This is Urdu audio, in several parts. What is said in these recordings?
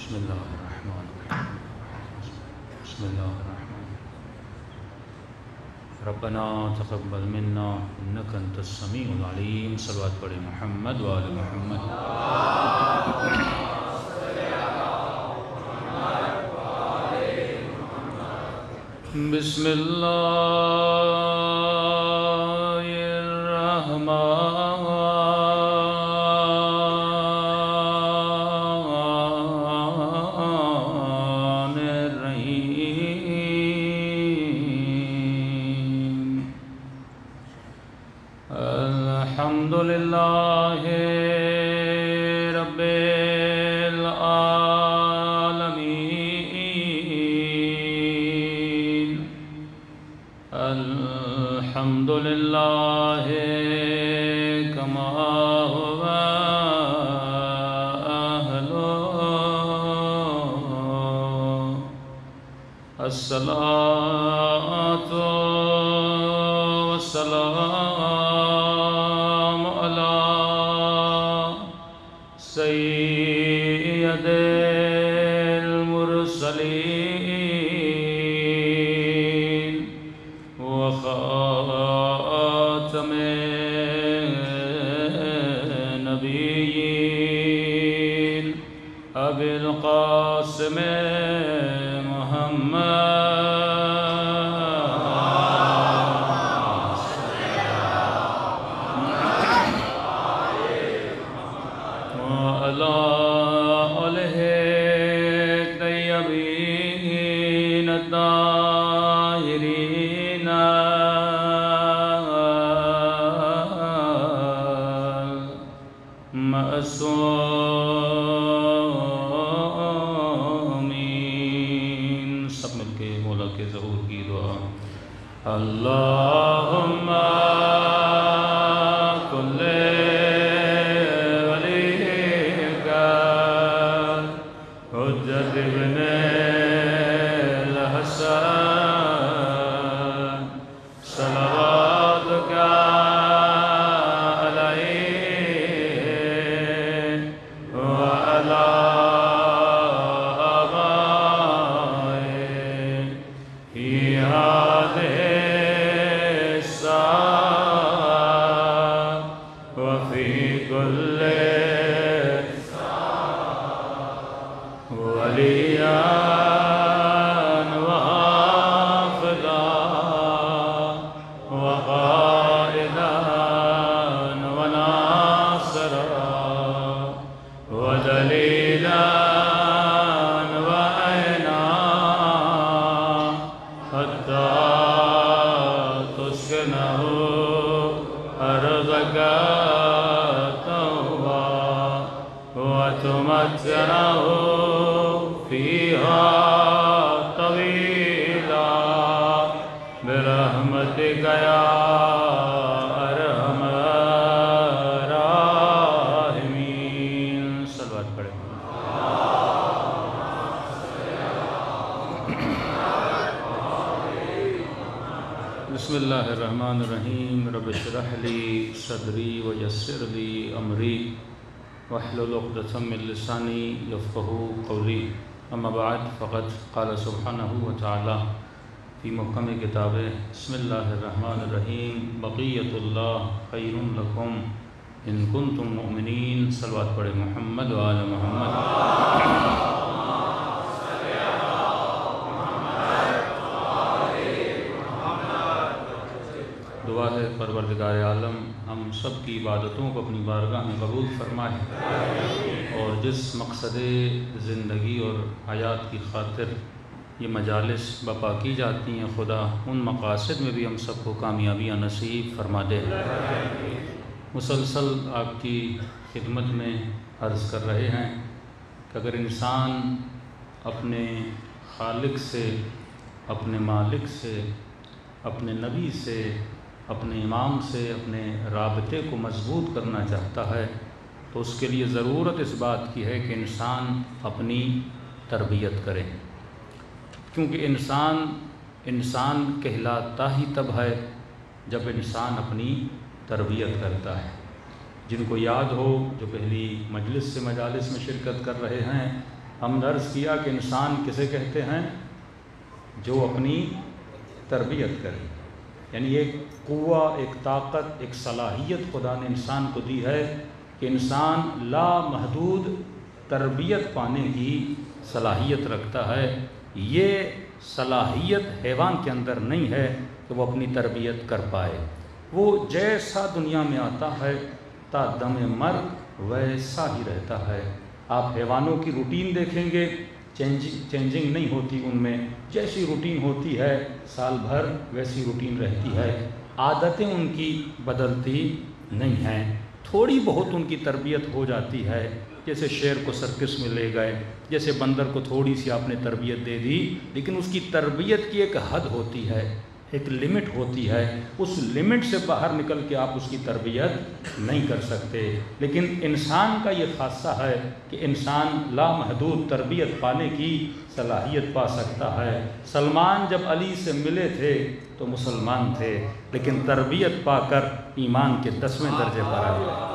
بسم اللہ الرحمن الرحیم بسم اللہ الرحمن ربنا تقبل منا انک انت السمیع العلیم صلوات پڑھیں محمد وآل محمد بسم اللہ الحمد للہ رب العالمین الحمد للہ کما هو أهله الصلاة والسلام على سيد المرسلين وخاتم النبيين أبي القاسم محمد وعلى آله الطيبين الطاهرين المعصومين سب مل کے مولا کے ظہور کی دعا اللہم کل ولیک حجت ابن الحسن صلواتک علیہ وعلی آبائه فی هذه الساعة وفي كل وليا وحافظا وقائدا وناصرا ودليلا وعينا حتى تسكنه أرضك طوعا وتمتعه فيها طويلا برحمتك يا أرحم الراحمين صلوات پڑھیں بسم اللہ الرحمن الرحیم رب اشرح لی صدری ویسر لی امری واحلل عقدۃ من لسانی یفقہوا قولی اما بعد فقد قال سبحانہ وتعالی فی محکم کتابہ بسم اللہ الرحمن الرحیم بقیۃ اللہ خیر لکم ان کنتم مؤمنین صلوات پڑھیں محمد وآل محمد دعا ہے پروردگار عالم ہم سب کی عبادتوں کو اپنی بارگاہ میں قبول فرمائے اور جس مقصد زندگی اور حیات کی خاطر یہ مجالس بپا کی جاتی ہیں خدا ان مقاصد میں بھی ہم سب کو کامیابیاں نصیب فرما دے مسلسل آپ کی خدمت میں عرض کر رہے ہیں کہ اگر انسان اپنے خالق سے اپنے مالک سے اپنے نبی سے اپنے امام سے اپنے رابطے کو مضبوط کرنا چاہتا ہے تو اس کے لیے ضرورت اس بات کی ہے کہ انسان اپنی تربیت کرے کیونکہ انسان کہلاتا ہی تب ہے جب انسان اپنی تربیت کرتا ہے. جن کو یاد ہو جو پہلی مجلس سے مجالس میں شرکت کر رہے ہیں ہم نے عرض کیا کہ انسان کسے کہتے ہیں؟ جو اپنی تربیت کرے، یعنی ایک قوہ، ایک طاقت، ایک صلاحیت خدا نے انسان کو دی ہے کہ انسان لامحدود تربیت پانے کی صلاحیت رکھتا ہے۔ یہ صلاحیت حیوان کے اندر نہیں ہے کہ وہ اپنی تربیت کر پائے۔ وہ جیسا دنیا میں آتا ہے تا دم مرگ ویسا ہی رہتا ہے۔ آپ حیوانوں کی روٹین دیکھیں گے، چینجنگ نہیں ہوتی ان میں، جیسی روٹین ہوتی ہے سال بھر ویسی روٹین رہتی ہے، عادتیں ان کی بدلتی نہیں ہیں۔ تھوڑی بہت ان کی تربیت ہو جاتی ہے، جیسے شیر کو سرکس میں لے گئے، جیسے بندر کو تھوڑی سی آپ نے تربیت دے دی، لیکن اس کی تربیت کی ایک حد ہوتی ہے، ایک لمٹ ہوتی ہے، اس لمٹ سے باہر نکل کے آپ اس کی تربیت نہیں کر سکتے۔ لیکن انسان کا یہ خاصہ ہے کہ انسان لامحدود تربیت پانے کی صلاحیت پا سکتا ہے۔ سلمان جب علی سے ملے تھے تو مسلمان تھے، لیکن تربیت پا کر ایمان کے 10ویں درجے پر آ گئے۔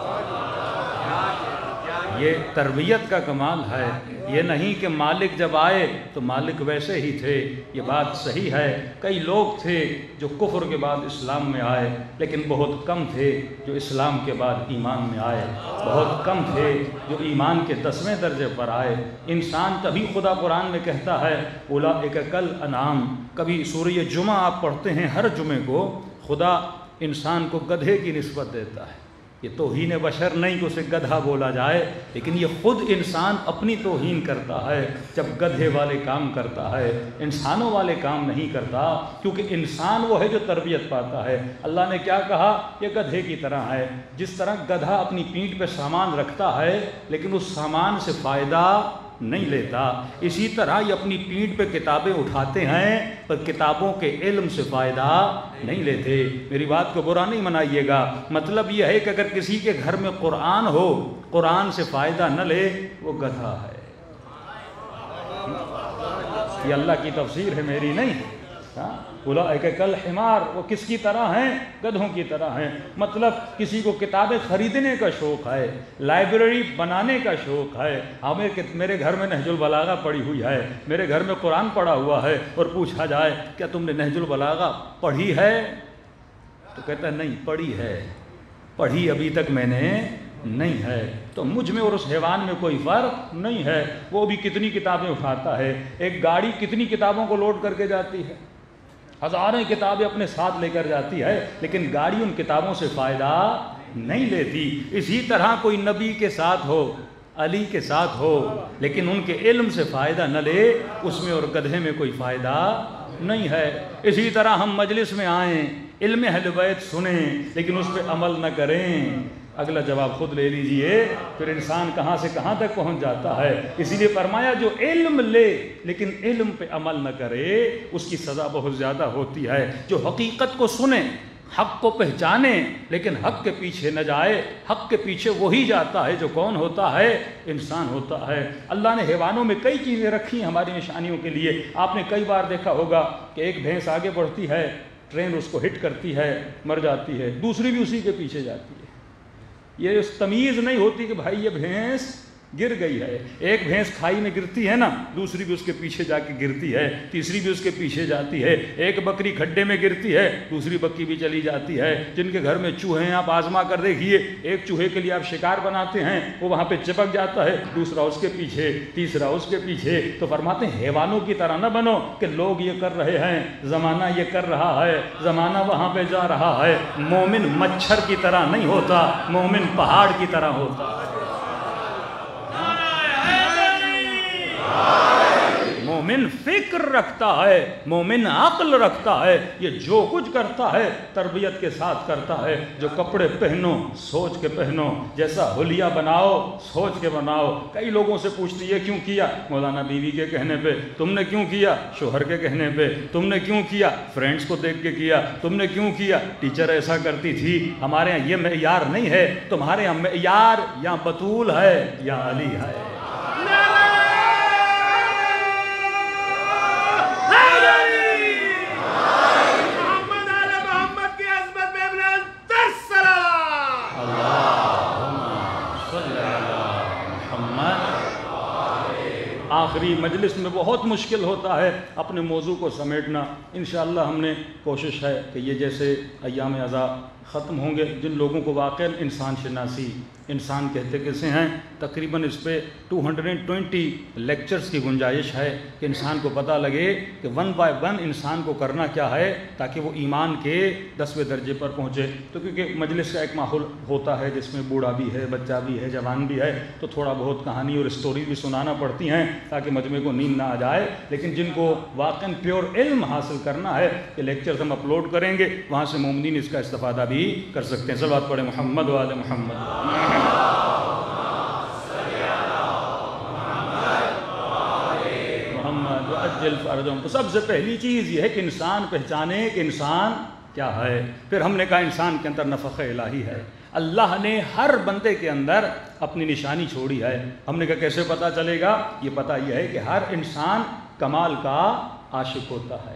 یہ تربیت کا کمال ہے، یہ نہیں کہ مالک جب آئے تو مالک ویسے ہی تھے۔ یہ بات صحیح ہے، کئی لوگ تھے جو کفر کے بعد اسلام میں آئے، لیکن بہت کم تھے جو اسلام کے بعد ایمان میں آئے، بہت کم تھے جو ایمان کے 10ویں درجے پر آئے۔ انسان تبھی خدا قرآن میں کہتا ہے اولئک کالانعام۔ کبھی سورہ جمعہ آپ پڑھتے ہیں، ہر جمعے کو خدا انسان کو گدھے کی نسبت دیتا ہے۔ یہ توہین بشر نہیں کہ اسے گدھا بولا جائے، لیکن یہ خود انسان اپنی توہین کرتا ہے جب گدھے والے کام کرتا ہے، انسانوں والے کام نہیں کرتا، کیونکہ انسان وہ ہے جو تربیت پاتا ہے۔ اللہ نے کیا کہا؟ یہ گدھے کی طرح ہے۔ جس طرح گدھا اپنی پیٹھ پہ سامان رکھتا ہے لیکن اس سامان سے فائدہ نہیں لیتا، اسی طرح یہ اپنی پیٹھ پہ کتابیں اٹھاتے ہیں پر کتابوں کے علم سے فائدہ نہیں لیتے۔ میری بات کو برا نہیں منائیے گا، مطلب یہ ہے کہ اگر کسی کے گھر میں قرآن ہو، قرآن سے فائدہ نہ لے، وہ گدھا ہے۔ یہ اللہ کی تفسیر ہے، میری نہیں۔ اولئک کالحمار، وہ کس کی طرح ہیں؟ گدھوں کی طرح ہیں۔ مطلب کسی کو کتابیں خریدنے کا شوق ہے، لائبریری بنانے کا شوق ہے۔ میرے گھر میں نہج البلاغہ پڑھی ہوئی ہے، میرے گھر میں قرآن پڑھا ہوا ہے، اور پوچھا جائے کیا تم نے نہج البلاغہ پڑھی ہے؟ تو کہتا ہے نہیں پڑھی ہے، پڑھی ابھی تک میں نے نہیں ہے۔ تو مجھ میں اور اس حیوان میں کوئی فرق نہیں ہے۔ وہ بھی کتنی کتابیں اٹھاتا ہے، ایک گاڑی کتنی کتابوں کو لوڈ کر کے جاتی ہے، ہزاروں کتابیں اپنے ساتھ لے کر جاتی ہے، لیکن گاڑی ان کتابوں سے فائدہ نہیں لیتی۔ اسی طرح کوئی نبی کے ساتھ ہو، علی کے ساتھ ہو، لیکن ان کے علم سے فائدہ نہ لے، اس میں اور گدھے میں کوئی فائدہ نہیں ہے۔ اسی طرح ہم مجلس میں آئیں، علم اہل بیت سنیں، لیکن اس پہ عمل نہ کریں، اگلا جواب خود لے لیجئے، پھر انسان کہاں سے کہاں تک پہنچ جاتا ہے۔ اسی لیے فرمایا جو علم لے لیکن علم پہ عمل نہ کرے، اس کی سزا بہت زیادہ ہوتی ہے۔ جو حقیقت کو سنے، حق کو پہچانے، لیکن حق کے پیچھے نہ جائے، حق کے پیچھے وہی جاتا ہے جو کون ہوتا ہے؟ انسان ہوتا ہے۔ اللہ نے حیوانوں میں کئی چیزیں رکھی ہیں ہماری نشانیوں کے لیے۔ آپ نے کئی بار دیکھا ہوگا کہ ایک بھینس آگے بڑھتی ہے، ٹرین اس کو ہٹ کرتی ہے، مر جاتی ہے، دوسری بھی اسی کے پیچھے جاتی ہے۔ یہ تمیز نہیں ہوتی کہ بھائی یہ بھینس گر گئی ہے۔ ایک بھینس کھائی میں گرتی ہے نا، دوسری بھی اس کے پیچھے جا کے گرتی ہے، تیسری بھی اس کے پیچھے جاتی ہے۔ ایک بکری کھڈے میں گرتی ہے، دوسری بکری بھی چلی جاتی ہے۔ جن کے گھر میں چوہے ہیں آپ آزما کر دیکھیے، ایک چوہے کے لیے آپ شکار بناتے ہیں، وہ وہاں پہ چپک جاتا ہے، دوسرا اس کے پیچھے، تیسرا اس کے پیچھے۔ تو فرماتے ہیں حیوانوں کی طرح نہ بنو کہ لوگ یہ کر رہے ہیں، زمانہ یہ کر رہا ہے، زمانہ وہاں پہ جا رہا ہے۔ مومن مچھر کی طرح نہیں ہوتا، مومن پہاڑ کی طرح ہوتا ہے۔ مومن فکر رکھتا ہے، مومن عقل رکھتا ہے، یہ جو کچھ کرتا ہے تربیت کے ساتھ کرتا ہے۔ جو کپڑے پہنو سوچ کے پہنو، جیسا حلیہ بناؤ سوچ کے بناؤ۔ کئی لوگوں سے پوچھتی ہے کیوں کیا؟ مولانا بیوی کے کہنے پہ۔ تم نے کیوں کیا؟ شوہر کے کہنے پہ۔ تم نے کیوں کیا؟ فرینڈز کو دیکھ کے کیا۔ تم نے کیوں کیا؟ ٹیچر ایسا کرتی تھی۔ ہمارے ہاں یہ معیار نہیں ہے، تمہارے ہاں معیار یا بطول ہے یا علی ہے۔ آخری مجلس میں بہت مشکل ہوتا ہے اپنے موضوع کو سمیٹنا. انشاءاللہ ہم نے کوشش ہے کہ یہ جیسے ایام اعزاء ختم ہوں گے، جن لوگوں کو واقعاً انسان شناسی، انسان کہتے کسے ہیں، تقریباً اس پہ 220 لیکچرز کی گنجائش ہے کہ انسان کو پتہ لگے کہ 1 بائی 1 انسان کو کرنا کیا ہے تاکہ وہ ایمان کے 10ویں درجے پر پہنچے. تو کیونکہ مجلس کا ایک ماحول ہوتا ہے جس میں بوڑھا بھی ہے، بچہ بھی ہے، جوان بھی ہے، تو تھوڑا بہت کہانی اور اسٹوری بھی سنانا پڑتی ہیں تاکہ مجمع کو نیند نہ آ جائے. لیکن جن کو واقعاً پیور علم حاصل کرنا ہے کہ لیکچرز ہم اپلوڈ کریں گے، وہاں سے مومنین اس کا استفادہ بھی کر سکتے ہیں. صلوات پڑھیں محمد و آل محمد. تو سب سے پہلی چیز یہ ہے کہ انسان پہچانے کہ انسان کیا ہے. پھر ہم نے کہا انسان کے اندر نفخ الہی ہے. اللہ نے ہر بندے کے اندر اپنی نشانی چھوڑی ہے. ہم نے کہا کیسے پتہ چلے گا؟ یہ پتہ یہ ہے کہ ہر انسان کمال کا عاشق ہوتا ہے،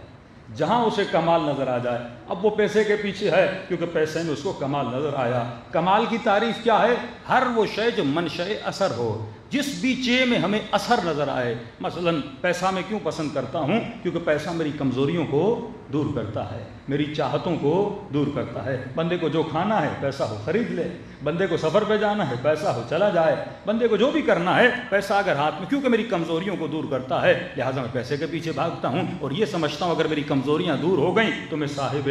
جہاں اسے کمال نظر آ جائے. اب وہ پیسے کے پیچھے ہے کیونکہ پیسے میں اس کو کمال نظر آیا. کمال کی تعریف کیا ہے؟ ہر وہ شے جو منشأ اثر ہو، جس بھی چیز میں ہمیں اثر نظر آئے. مثلا پیسہ میں کیوں پسند کرتا ہوں؟ کیونکہ پیسہ میری کمزوریوں کو دور کرتا ہے، میری چاہتوں کو دور کرتا ہے. بندے کو جو کھانا ہے پیسہ ہو خرید لے، بندے کو سفر پہ جانا ہے پیسہ ہو چلا جائے، بندے کو جو بھی کرنا ہے پیسہ اگر ہاتھ میں، کیونکہ میری کمزوریوں کو دور کرتا ہے لہٰذا میں پیسے کے پیچھے بھاگتا ہوں اور یہ سمجھتا ہوں اگر میری کمزوریاں دور ہو گئیں تو میں صاحب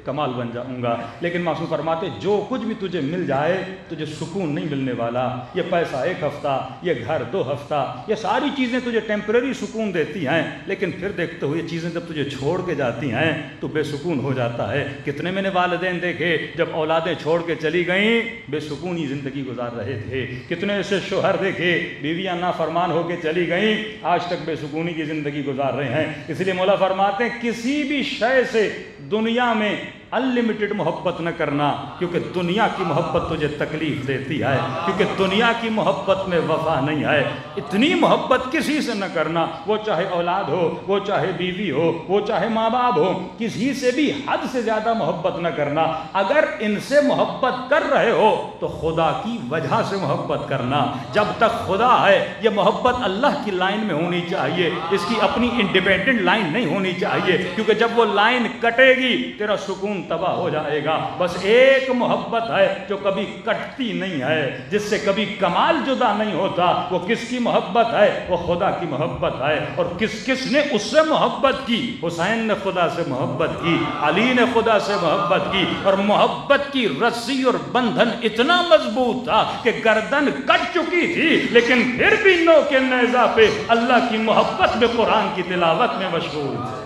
کمال بن جاؤں گا. لیکن معصوم فرماتے جو کچھ بھی تجھے مل جائے تجھے سکون نہیں ملنے والا. یہ پیسہ 1 ہفتہ، یہ گھر 2 ہفتہ، یہ ساری چیزیں تجھے ٹیمپرری سکون دیتی ہیں، لیکن پھر دیکھتے ہو یہ چیزیں جب تجھے چھوڑ کے جاتی ہیں تو بے سکون ہو جاتا ہے. کتنے میں نے والدین دیکھے جب اولادیں چھوڑ کے چلی گئیں بے سکونی زندگی گزار رہے تھے. کتنے ایسے شوہر دیکھے بیویاں نافرمان ہو کے چلی گئیں آج تک بے سکونی کی زندگی گزار رہے ہیں. اس لیے مولا فرماتے ہیں کسی بھی شے سے دنیا میں انلمیٹڈ محبت نہ کرنا، کیونکہ دنیا کی محبت تجھے تکلیف دیتی ہے، کیونکہ دنیا کی محبت میں وفا نہیں ہے. اتنی محبت کسی سے نہ کرنا، وہ چاہے اولاد ہو، وہ چاہے بیوی ہو، وہ چاہے ماں باپ ہو، کسی سے بھی حد سے زیادہ محبت نہ کرنا. اگر ان سے محبت کر رہے ہو تو خدا کی وجہ سے محبت کرنا. جب تک خدا ہے یہ محبت اللہ کی لائن میں ہونی چاہیے، اس کی اپنی انڈیپینڈنٹ لائن نہیں ہونی چاہیے، کیونکہ جب وہ لائن کٹے گی تیرا سکون تباہ ہو جائے گا. بس ایک محبت ہے جو کبھی کٹتی نہیں ہے، جس سے کبھی کمال جدا نہیں ہوتا. وہ کس کی محبت ہے؟ وہ خدا کی محبت ہے. اور کس نے اس سے محبت کی؟ حسین نے خدا سے محبت کی، علی نے خدا سے محبت کی، اور محبت کی رسی اور بندھن اتنا مضبوط تھا کہ گردن کٹ چکی تھی لیکن پھر بھی نو کے نیزہ پہ اللہ کی محبت میں قرآن کی تلاوت میں مشغول تھے.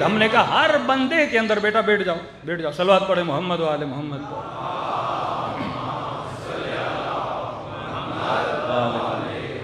ہم نے کہا ہر بندے کے اندر بیٹا بیٹھ جاؤ صلوات پڑھے محمد و آل محمد.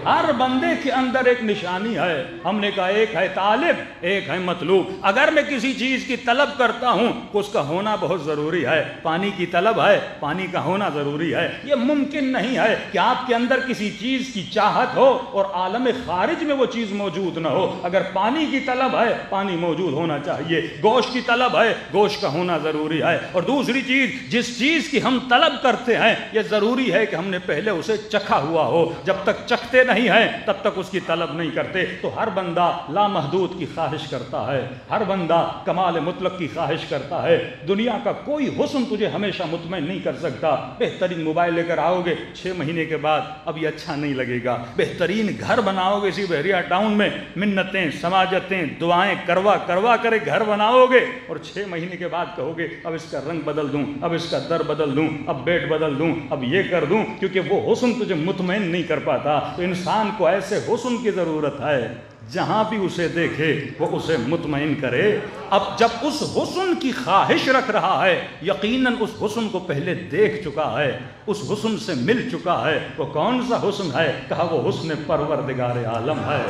ہر بندے کے اندر ایک نشانی ہے. ہم نے کہا ایک ہے طالب، ایک ہے مطلوب. اگر میں کسی چیز کی طلب کرتا ہوں تو اس کا ہونا بہت ضروری ہے. پانی کی طلب ہے، پانی کا ہونا ضروری ہے. یہ ممکن نہیں ہے کہ آپ کے اندر کسی چیز کی چاہت ہو اور عالم خارج میں وہ چیز موجود نہ ہو. اگر پانی کی طلب ہے پانی موجود ہونا چاہیے، گوشت کی طلب ہے گوشت کا ہونا ضروری ہے. اور دوسری چیز جس چیز کی ہم طلب کرتے ہیں یہ ضروری ہے کہ ہم نے پہلے اسے چکھا ہوا ہو. جب تک چکھتے نہیں ہے تب تک اس کی طلب نہیں کرتے. تو ہر بندہ لامحدود کی خواہش کرتا ہے، ہر بندہ کمال مطلق کی خواہش کرتا ہے. دنیا کا کوئی حسن تجھے ہمیشہ مطمئن نہیں کر سکتا. بہترین موبائل لے کر آؤ گے 6 مہینے کے بعد اب یہ اچھا نہیں لگے گا. بہترین گھر بناؤ گے اسی بحریہ ٹاؤن میں، منتیں سماجتیں دعائیں کروا کر گھر بناؤ گے اور 6 مہینے کے بعد کہو گے اب اس کا رنگ بدل دوں، اب اس کا در بدل دوں، اب بیڈ بدل دوں، اب یہ کر دوں، کیونکہ وہ حسن تجھے مطمئن نہیں کر پاتا. تو انسان کو ایسے حسن کی ضرورت ہے جہاں بھی اسے دیکھے وہ اسے مطمئن کرے. اب جب اس حسن کی خواہش رکھ رہا ہے یقیناً اس حسن کو پہلے دیکھ چکا ہے، اس حسن سے مل چکا ہے. وہ کون سا حسن ہے؟ کہا وہ حسن پروردگار عالم ہے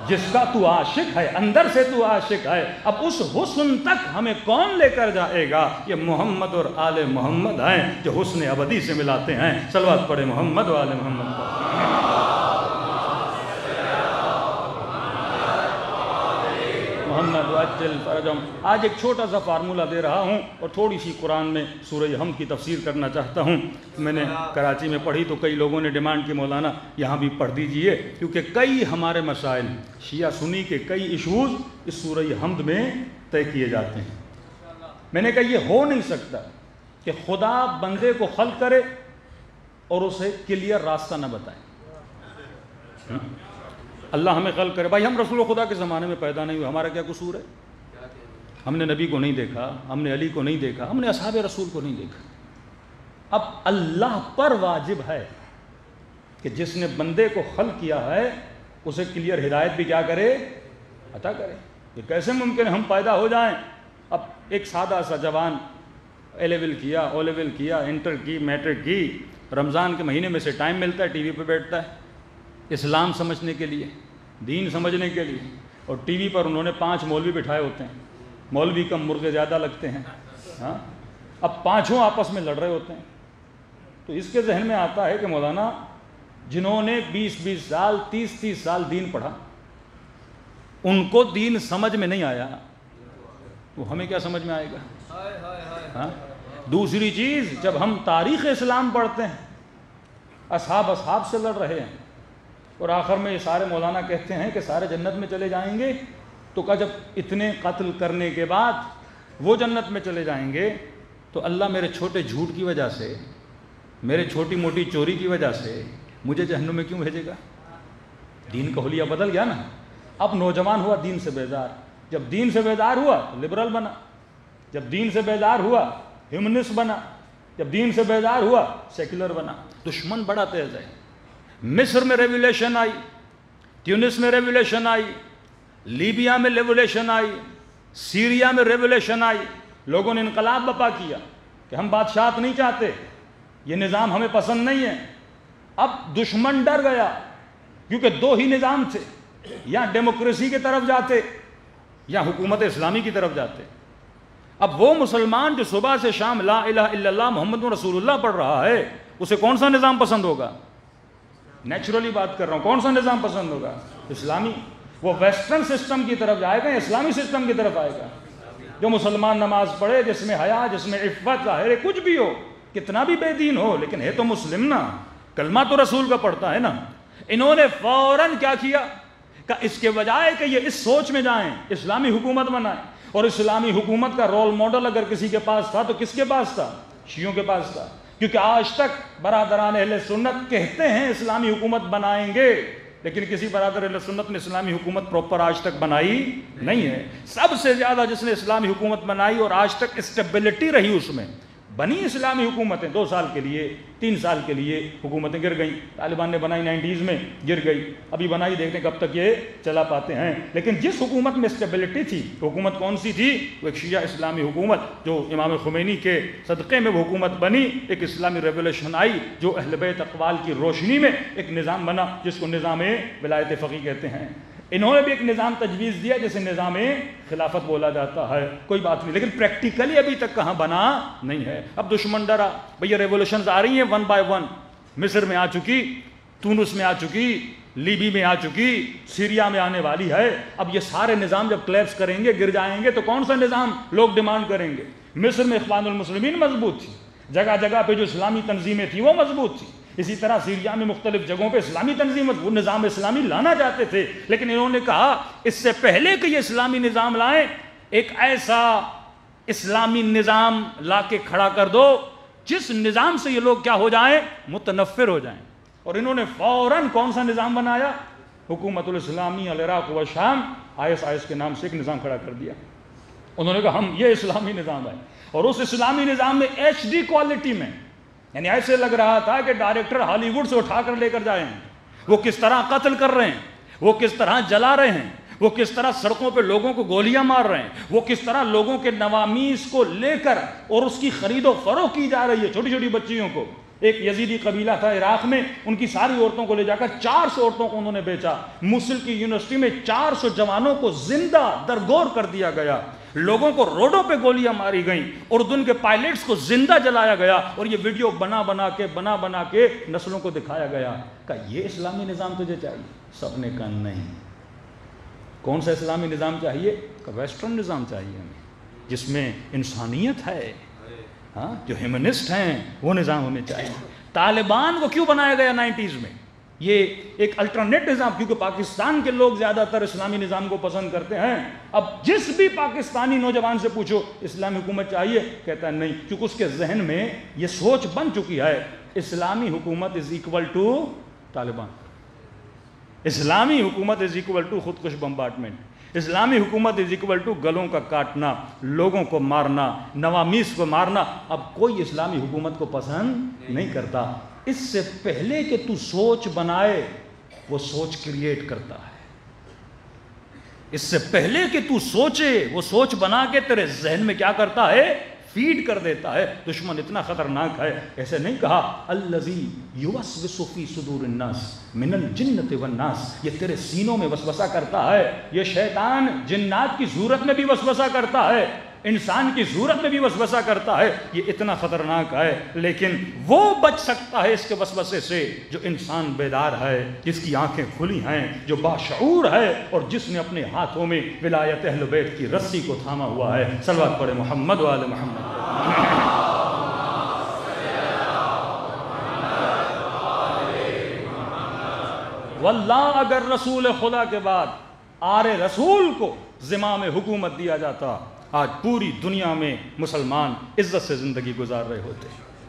جس کا تو عاشق ہے، اندر سے تو عاشق ہے. اب اس حسن تک ہمیں کون لے کر جائے گا؟ یہ محمد اور آل محمد ہیں جو حسن ابدی سے ملاتے ہیں. صلوات پڑھے محمد و آل محمد پر. محمد وجل عجل فرجهم۔ آج ایک چھوٹا سا فارمولہ دے رہا ہوں اور تھوڑی سی قرآن میں سورہ حمد کی تفسیر کرنا چاہتا ہوں۔ میں نے کراچی میں پڑھی تو کئی لوگوں نے ڈیمانڈ کی مولانا یہاں بھی پڑھ دیجئے، کیونکہ کئی ہمارے مسائل شیعہ سنی کے کئی ایشوز اس سورہ حمد میں طے کیے جاتے ہیں۔ میں نے کہا یہ ہو نہیں سکتا کہ خدا بندے کو خلق کرے اور اسے کلیئر راستہ نہ بتائے۔ اللہ ہمیں خلق کرے، بھائی ہم رسول خدا کے زمانے میں پیدا نہیں ہوئے، ہمارا کیا قصور ہے؟ ہم نے نبی کو نہیں دیکھا، ہم نے علی کو نہیں دیکھا، ہم نے اصحاب رسول کو نہیں دیکھا۔ اب اللہ پر واجب ہے کہ جس نے بندے کو خلق کیا ہے اسے کلیئر ہدایت بھی کیا کرے، عطا کرے۔ یہ کیسے ممکن ہے ہم پیدا ہو جائیں؟ اب ایک سادہ سا جوان اے لیول کیا، او لیول کیا، انٹر کی، میٹرک کی، رمضان کے مہینے میں سے ٹائم ملتا ہے، ٹی وی پہ بیٹھتا ہے اسلام سمجھنے کے لیے، دین سمجھنے کے لیے، اور ٹی وی پر انہوں نے 5 مولوی بٹھائے ہوتے ہیں، مولوی کم مرغے زیادہ لگتے ہیں، ہاں اب پانچوں آپس میں لڑ رہے ہوتے ہیں۔ تو اس کے ذہن میں آتا ہے کہ مولانا جنہوں نے 20 سال 30 سال دین پڑھا ان کو دین سمجھ میں نہیں آیا، وہ ہمیں کیا سمجھ میں آئے گا؟ ہاں؟ دوسری چیز، جب ہم تاریخ اسلام پڑھتے ہیں اصحاب سے لڑ رہے ہیں اور آخر میں یہ سارے مولانا کہتے ہیں کہ سارے جنت میں چلے جائیں گے، تو کہا جب اتنے قتل کرنے کے بعد وہ جنت میں چلے جائیں گے تو اللہ میرے چھوٹے جھوٹ کی وجہ سے، میرے چھوٹی موٹی چوری کی وجہ سے مجھے جہنم میں کیوں بھیجے گا؟ دین کا حلیہ بدل گیا نا۔ اب نوجوان ہوا دین سے بیزار، جب دین سے بیزار ہوا تو لبرل بنا، جب دین سے بیزار ہوا ہیومنسٹ بنا، جب دین سے بیزار ہوا سیکولر بنا۔ دشمن بڑا تیز ہے۔ مصر میں ریولیوشن آئی، تیونس میں ریولیوشن آئی، لیبیا میں ریولیوشن آئی، سیریا میں ریولیوشن آئی، لوگوں نے انقلاب برپا کیا کہ ہم بادشاہت نہیں چاہتے، یہ نظام ہمیں پسند نہیں ہے۔ اب دشمن ڈر گیا کیونکہ 2 ہی نظام تھے، یا ڈیموکریسی کی طرف جاتے یا حکومت اسلامی کی طرف جاتے۔ اب وہ مسلمان جو صبح سے شام لا الہ الا اللہ محمد رسول اللہ پڑھ رہا ہے اسے کون سا نظام پسند ہوگا؟ نیچرلی بات کر رہا ہوں، کون سا نظام پسند ہوگا؟ اسلامی۔ وہ ویسٹرن سسٹم کی طرف جائے گا یا اسلامی سسٹم کی طرف آئے گا؟ جو مسلمان نماز پڑھے، جس میں حیا، جس میں عفت ظاہر ہے، کچھ بھی ہو، کتنا بھی بے دین ہو، لیکن ہے تو مسلم نا، کلمہ تو رسول کا پڑھتا ہے نا۔ انہوں نے فوراً کیا کیا کہ اس کے بجائے کہ یہ اس سوچ میں جائیں اسلامی حکومت بنائیں، اور اسلامی حکومت کا رول ماڈل اگر کسی کے پاس تھا تو کس کے پاس تھا؟ شیعوں کے پاس تھا، کیونکہ آج تک برادران اہل سنت کہتے ہیں اسلامی حکومت بنائیں گے، لیکن کسی برادر اہل سنت نے اسلامی حکومت پراپر آج تک بنائی نہیں ہے۔ سب سے زیادہ جس نے اسلامی حکومت بنائی اور آج تک اسٹیبلٹی رہی اس میں، بنی اسلامی حکومتیں 2 سال کے لیے 3 سال کے لیے حکومتیں گر گئیں، طالبان نے بنائی 90s میں گر گئی، ابھی بنائی، دیکھتے ہیں کب تک یہ چلا پاتے ہیں۔ لیکن جس حکومت میں اسٹیبلٹی تھی، حکومت کون سی تھی؟ وہ ایک شیعہ اسلامی حکومت جو امام خمینی کے صدقے میں وہ حکومت بنی، ایک اسلامی ریولیوشن آئی جو اہل بیت اقوال کی روشنی میں ایک نظام بنا جس کو نظام ولایت فقیہ کہتے ہیں۔ انہوں نے بھی ایک نظام تجویز دیا جسے نظام خلافت بولا جاتا ہے، کوئی بات نہیں، لیکن پریکٹیکلی ابھی تک کہاں بنا نہیں ہے۔ اب دشمن ڈرا، بھئی ریولوشنز آ رہی ہیں 1 by 1، مصر میں آ چکی، تونس میں آ چکی، لیبی میں آ چکی، سیریا میں آنے والی ہے۔ اب یہ سارے نظام جب کلیپس کریں گے، گر جائیں گے، تو کون سا نظام لوگ ڈیمانڈ کریں گے؟ مصر میں اخوان المسلمین مضبوط تھی، جگہ جگہ پہ جو اسلامی تنظیمیں تھیں وہ مضبوط تھیں، اسی طرح سیریا میں مختلف جگہوں پہ اسلامی تنظیمیں، وہ نظام اسلامی لانا چاہتے تھے، لیکن انہوں نے کہا اس سے پہلے کہ یہ اسلامی نظام لائیں، ایک ایسا اسلامی نظام لا کے کھڑا کر دو جس نظام سے یہ لوگ کیا ہو جائیں؟ متنفر ہو جائیں۔ اور انہوں نے فوراً کون سا نظام بنایا؟ حکومت الاسلامی العراق و شام، IS کے نام سے ایک نظام کھڑا کر دیا۔ انہوں نے کہا ہم یہ اسلامی نظام ہے، اور اس اسلامی نظام میں HD کوالٹی میں، یعنی ایسے لگ رہا تھا کہ ڈائریکٹر ہالی ووڈ سے اٹھا کر لے کر جائیں، وہ کس طرح قتل کر رہے ہیں، وہ کس طرح جلا رہے ہیں، وہ کس طرح سڑکوں پہ لوگوں کو گولیاں مار رہے ہیں، وہ کس طرح لوگوں کے نوامیس کو لے کر اور اس کی خرید و فروخت کی جا رہی ہے، چھوٹی چھوٹی بچیوں کو۔ ایک یزیدی قبیلہ تھا عراق میں، ان کی ساری عورتوں کو لے جا کر 400 عورتوں کو انہوں نے بیچا۔ موصل کی یونیورسٹی میں 400 جوانوں کو زندہ درگور کر دیا گیا، لوگوں کو روڈوں پہ گولیاں ماری گئیں، اردن کے پائلٹس کو زندہ جلایا گیا، اور یہ ویڈیو بنا بنا کے نسلوں کو دکھایا گیا کہ یہ اسلامی نظام تجھے چاہیے؟ سب نے کہا نہیں۔ کون سا اسلامی نظام چاہیے؟ کہ ویسٹرن نظام چاہیے ہمیں، جس میں انسانیت ہے، ہاں، جو ہیومنسٹ ہیں، وہ نظام ہمیں چاہیے۔ طالبان کو کیوں بنایا گیا 90s میں؟ یہ ایک الٹرنیٹ نظام، کیونکہ پاکستان کے لوگ زیادہ تر اسلامی نظام کو پسند کرتے ہیں۔ اب جس بھی پاکستانی نوجوان سے پوچھو اسلامی حکومت چاہیے، کہتا ہے نہیں، کیونکہ اس کے ذہن میں یہ سوچ بن چکی ہے اسلامی حکومت از ایکول ٹو طالبان، اسلامی حکومت از ایکول ٹو خودکش بمبارڈمنٹ، اسلامی حکومت از ایکول ٹو گلوں کا کاٹنا، لوگوں کو مارنا، نوامیس کو مارنا۔ اب کوئی اسلامی حکومت کو پسند نہیں کرتا۔ اس سے پہلے کہ تو سوچ بنائے، وہ سوچ کریٹ کرتا ہے۔ اس سے پہلے کہ تو سوچے، وہ سوچ بنا کے تیرے ذہن میں کیا کرتا ہے؟ فیڈ کر دیتا ہے۔ دشمن اتنا خطرناک ہے، ایسے نہیں کہا الذی یوسوس فی صدور الناس من الجنۃ والناس، یہ تیرے سینوں میں وسوسہ کرتا ہے۔ یہ شیطان جنات کی صورت میں بھی وسوسہ کرتا ہے، انسان کی صورت میں بھی وسوسہ کرتا ہے، یہ اتنا خطرناک ہے۔ لیکن وہ بچ سکتا ہے اس کے وسوسے سے جو انسان بیدار ہے، جس کی آنکھیں کھلی ہیں، جو باشعور ہے، اور جس نے اپنے ہاتھوں میں ولایت اہل بیت کی رسی کو تھاما ہوا ہے۔ صلوات پڑھے محمد و آل محمد۔ واللہ اگر رسول خدا کے بعد آرے رسول کو زمام حکومت دیا جاتا، آج پوری دنیا میں مسلمان عزت سے زندگی گزار رہے ہوتے۔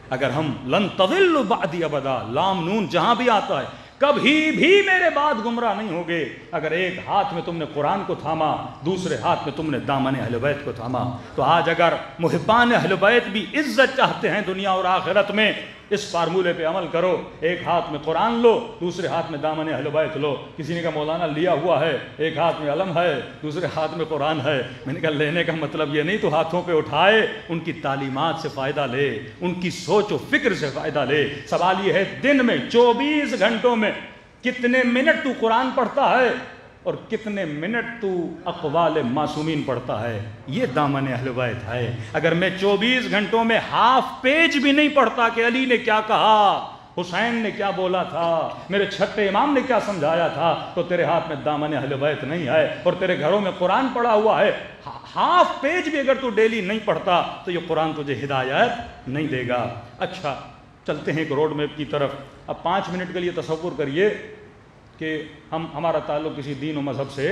اگر ہم لن تضلوا بعدی ابدا، لام نون جہاں بھی آتا ہے، کبھی بھی میرے بعد گمراہ نہیں ہوگے۔ اگر ایک ہاتھ میں تم نے قرآن کو تھاما، دوسرے ہاتھ میں تم نے دامن اہل بیت کو تھاما، تو آج اگر محبان اہل بیت بھی عزت چاہتے ہیں دنیا اور آخرت میں، اس فارمولے پہ عمل کرو۔ ایک ہاتھ میں قرآن لو، دوسرے ہاتھ میں دامن اہل بیت لو۔ کسی نے کہا مولانا لیا ہوا ہے، ایک ہاتھ میں علم ہے، دوسرے ہاتھ میں قرآن ہے۔ میں نے کہا لینے کا مطلب یہ نہیں تو ہاتھوں پہ اٹھائے، ان کی تعلیمات سے فائدہ لے، ان کی سوچ و فکر سے فائدہ لے۔ سوال یہ ہے دن میں 24 گھنٹوں میں کتنے منٹ تو قرآن پڑھتا ہے اور کتنے منٹ تو اقوال معصومین پڑھتا ہے؟ یہ دامن اہل بیت ہے۔ اگر میں 24 گھنٹوں میں ہاف پیج بھی نہیں پڑھتا کہ علی نے کیا کہا، حسین نے کیا بولا تھا، میرے چھٹے امام نے کیا سمجھایا تھا، تو تیرے ہاتھ میں دامن اہل بیت نہیں ہے، اور تیرے گھروں میں قرآن پڑھا ہوا ہے۔ ہاف پیج بھی اگر تو ڈیلی نہیں پڑھتا تو یہ قرآن تجھے ہدایت نہیں دے گا۔ اچھا چلتے ہیں ایک روڈ میپ کی طرف۔ اب 5 منٹ کے لیے تصور کریے کہ ہمارا تعلق کسی دین و مذہب سے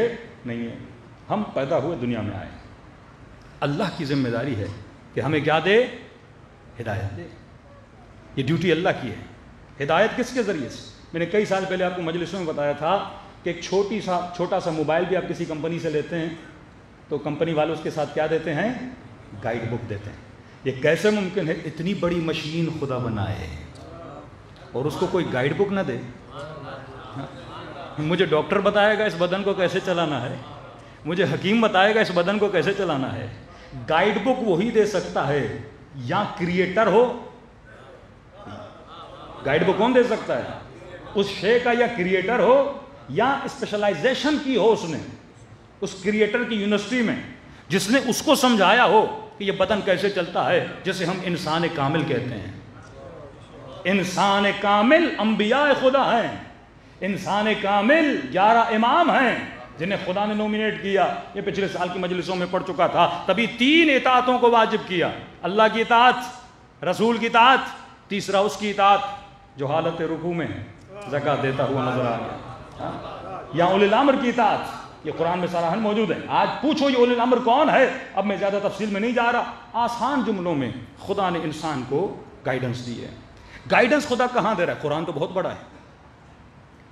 نہیں ہے، ہم پیدا ہوئے دنیا میں آئے۔ اللہ کی ذمہ داری ہے کہ ہمیں کیا دے؟ ہدایت دے۔ یہ ڈیوٹی اللہ کی ہے۔ ہدایت کس کے ذریعے سے؟ میں نے کئی سال پہلے آپ کو مجلسوں میں بتایا تھا کہ ایک چھوٹا سا موبائل بھی آپ کسی کمپنی سے لیتے ہیں تو کمپنی والے اس کے ساتھ کیا دیتے ہیں؟ گائیڈ بک دیتے ہیں۔ یہ کیسے ممکن ہے اتنی بڑی مشین خدا بنائے اور اس کو کوئی گائیڈ بک نہ دے؟ مجھے ڈاکٹر بتائے گا اس بدن کو کیسے چلانا ہے، مجھے حکیم بتائے گا اس بدن کو کیسے چلانا ہے۔ گائیڈ بک وہی دے سکتا ہے یا کریٹر ہو۔ گائیڈ بک کون دے سکتا ہے؟ اس شے کا یا کریٹر ہو یا اسپیشلائزیشن کی ہو، اس نے اس کریٹر کی یونیورسٹی میں جس نے اس کو سمجھایا ہو کہ یہ بدن کیسے چلتا ہے، جسے ہم انسان کامل کہتے ہیں۔ انسان کامل انبیاء خدا ہیں، انسان کامل 11 امام ہیں جنہیں خدا نے نومینیٹ کیا۔ یہ پچھلے سال کی مجلسوں میں پڑھ چکا تھا۔ تبھی 3 اطاعتوں کو واجب کیا، اللہ کی اطاعت، رسول کی اطاعت، تیسرا اس کی اطاعت جو حالت رکوع میں زکوٰۃ دیتا ہوا نظر آ گیا، یا اولی الامر کی اطاعت۔ یہ قرآن میں صراحاً موجود ہے۔ آج پوچھو یہ اولی الامر کون ہے، اب میں زیادہ تفصیل میں نہیں جا رہا۔ آسان جملوں میں خدا نے انسان کو گائیڈنس دی ہے۔ گائیڈنس خدا کہاں دے رہا ہے؟ قرآن تو بہت بڑا ہے۔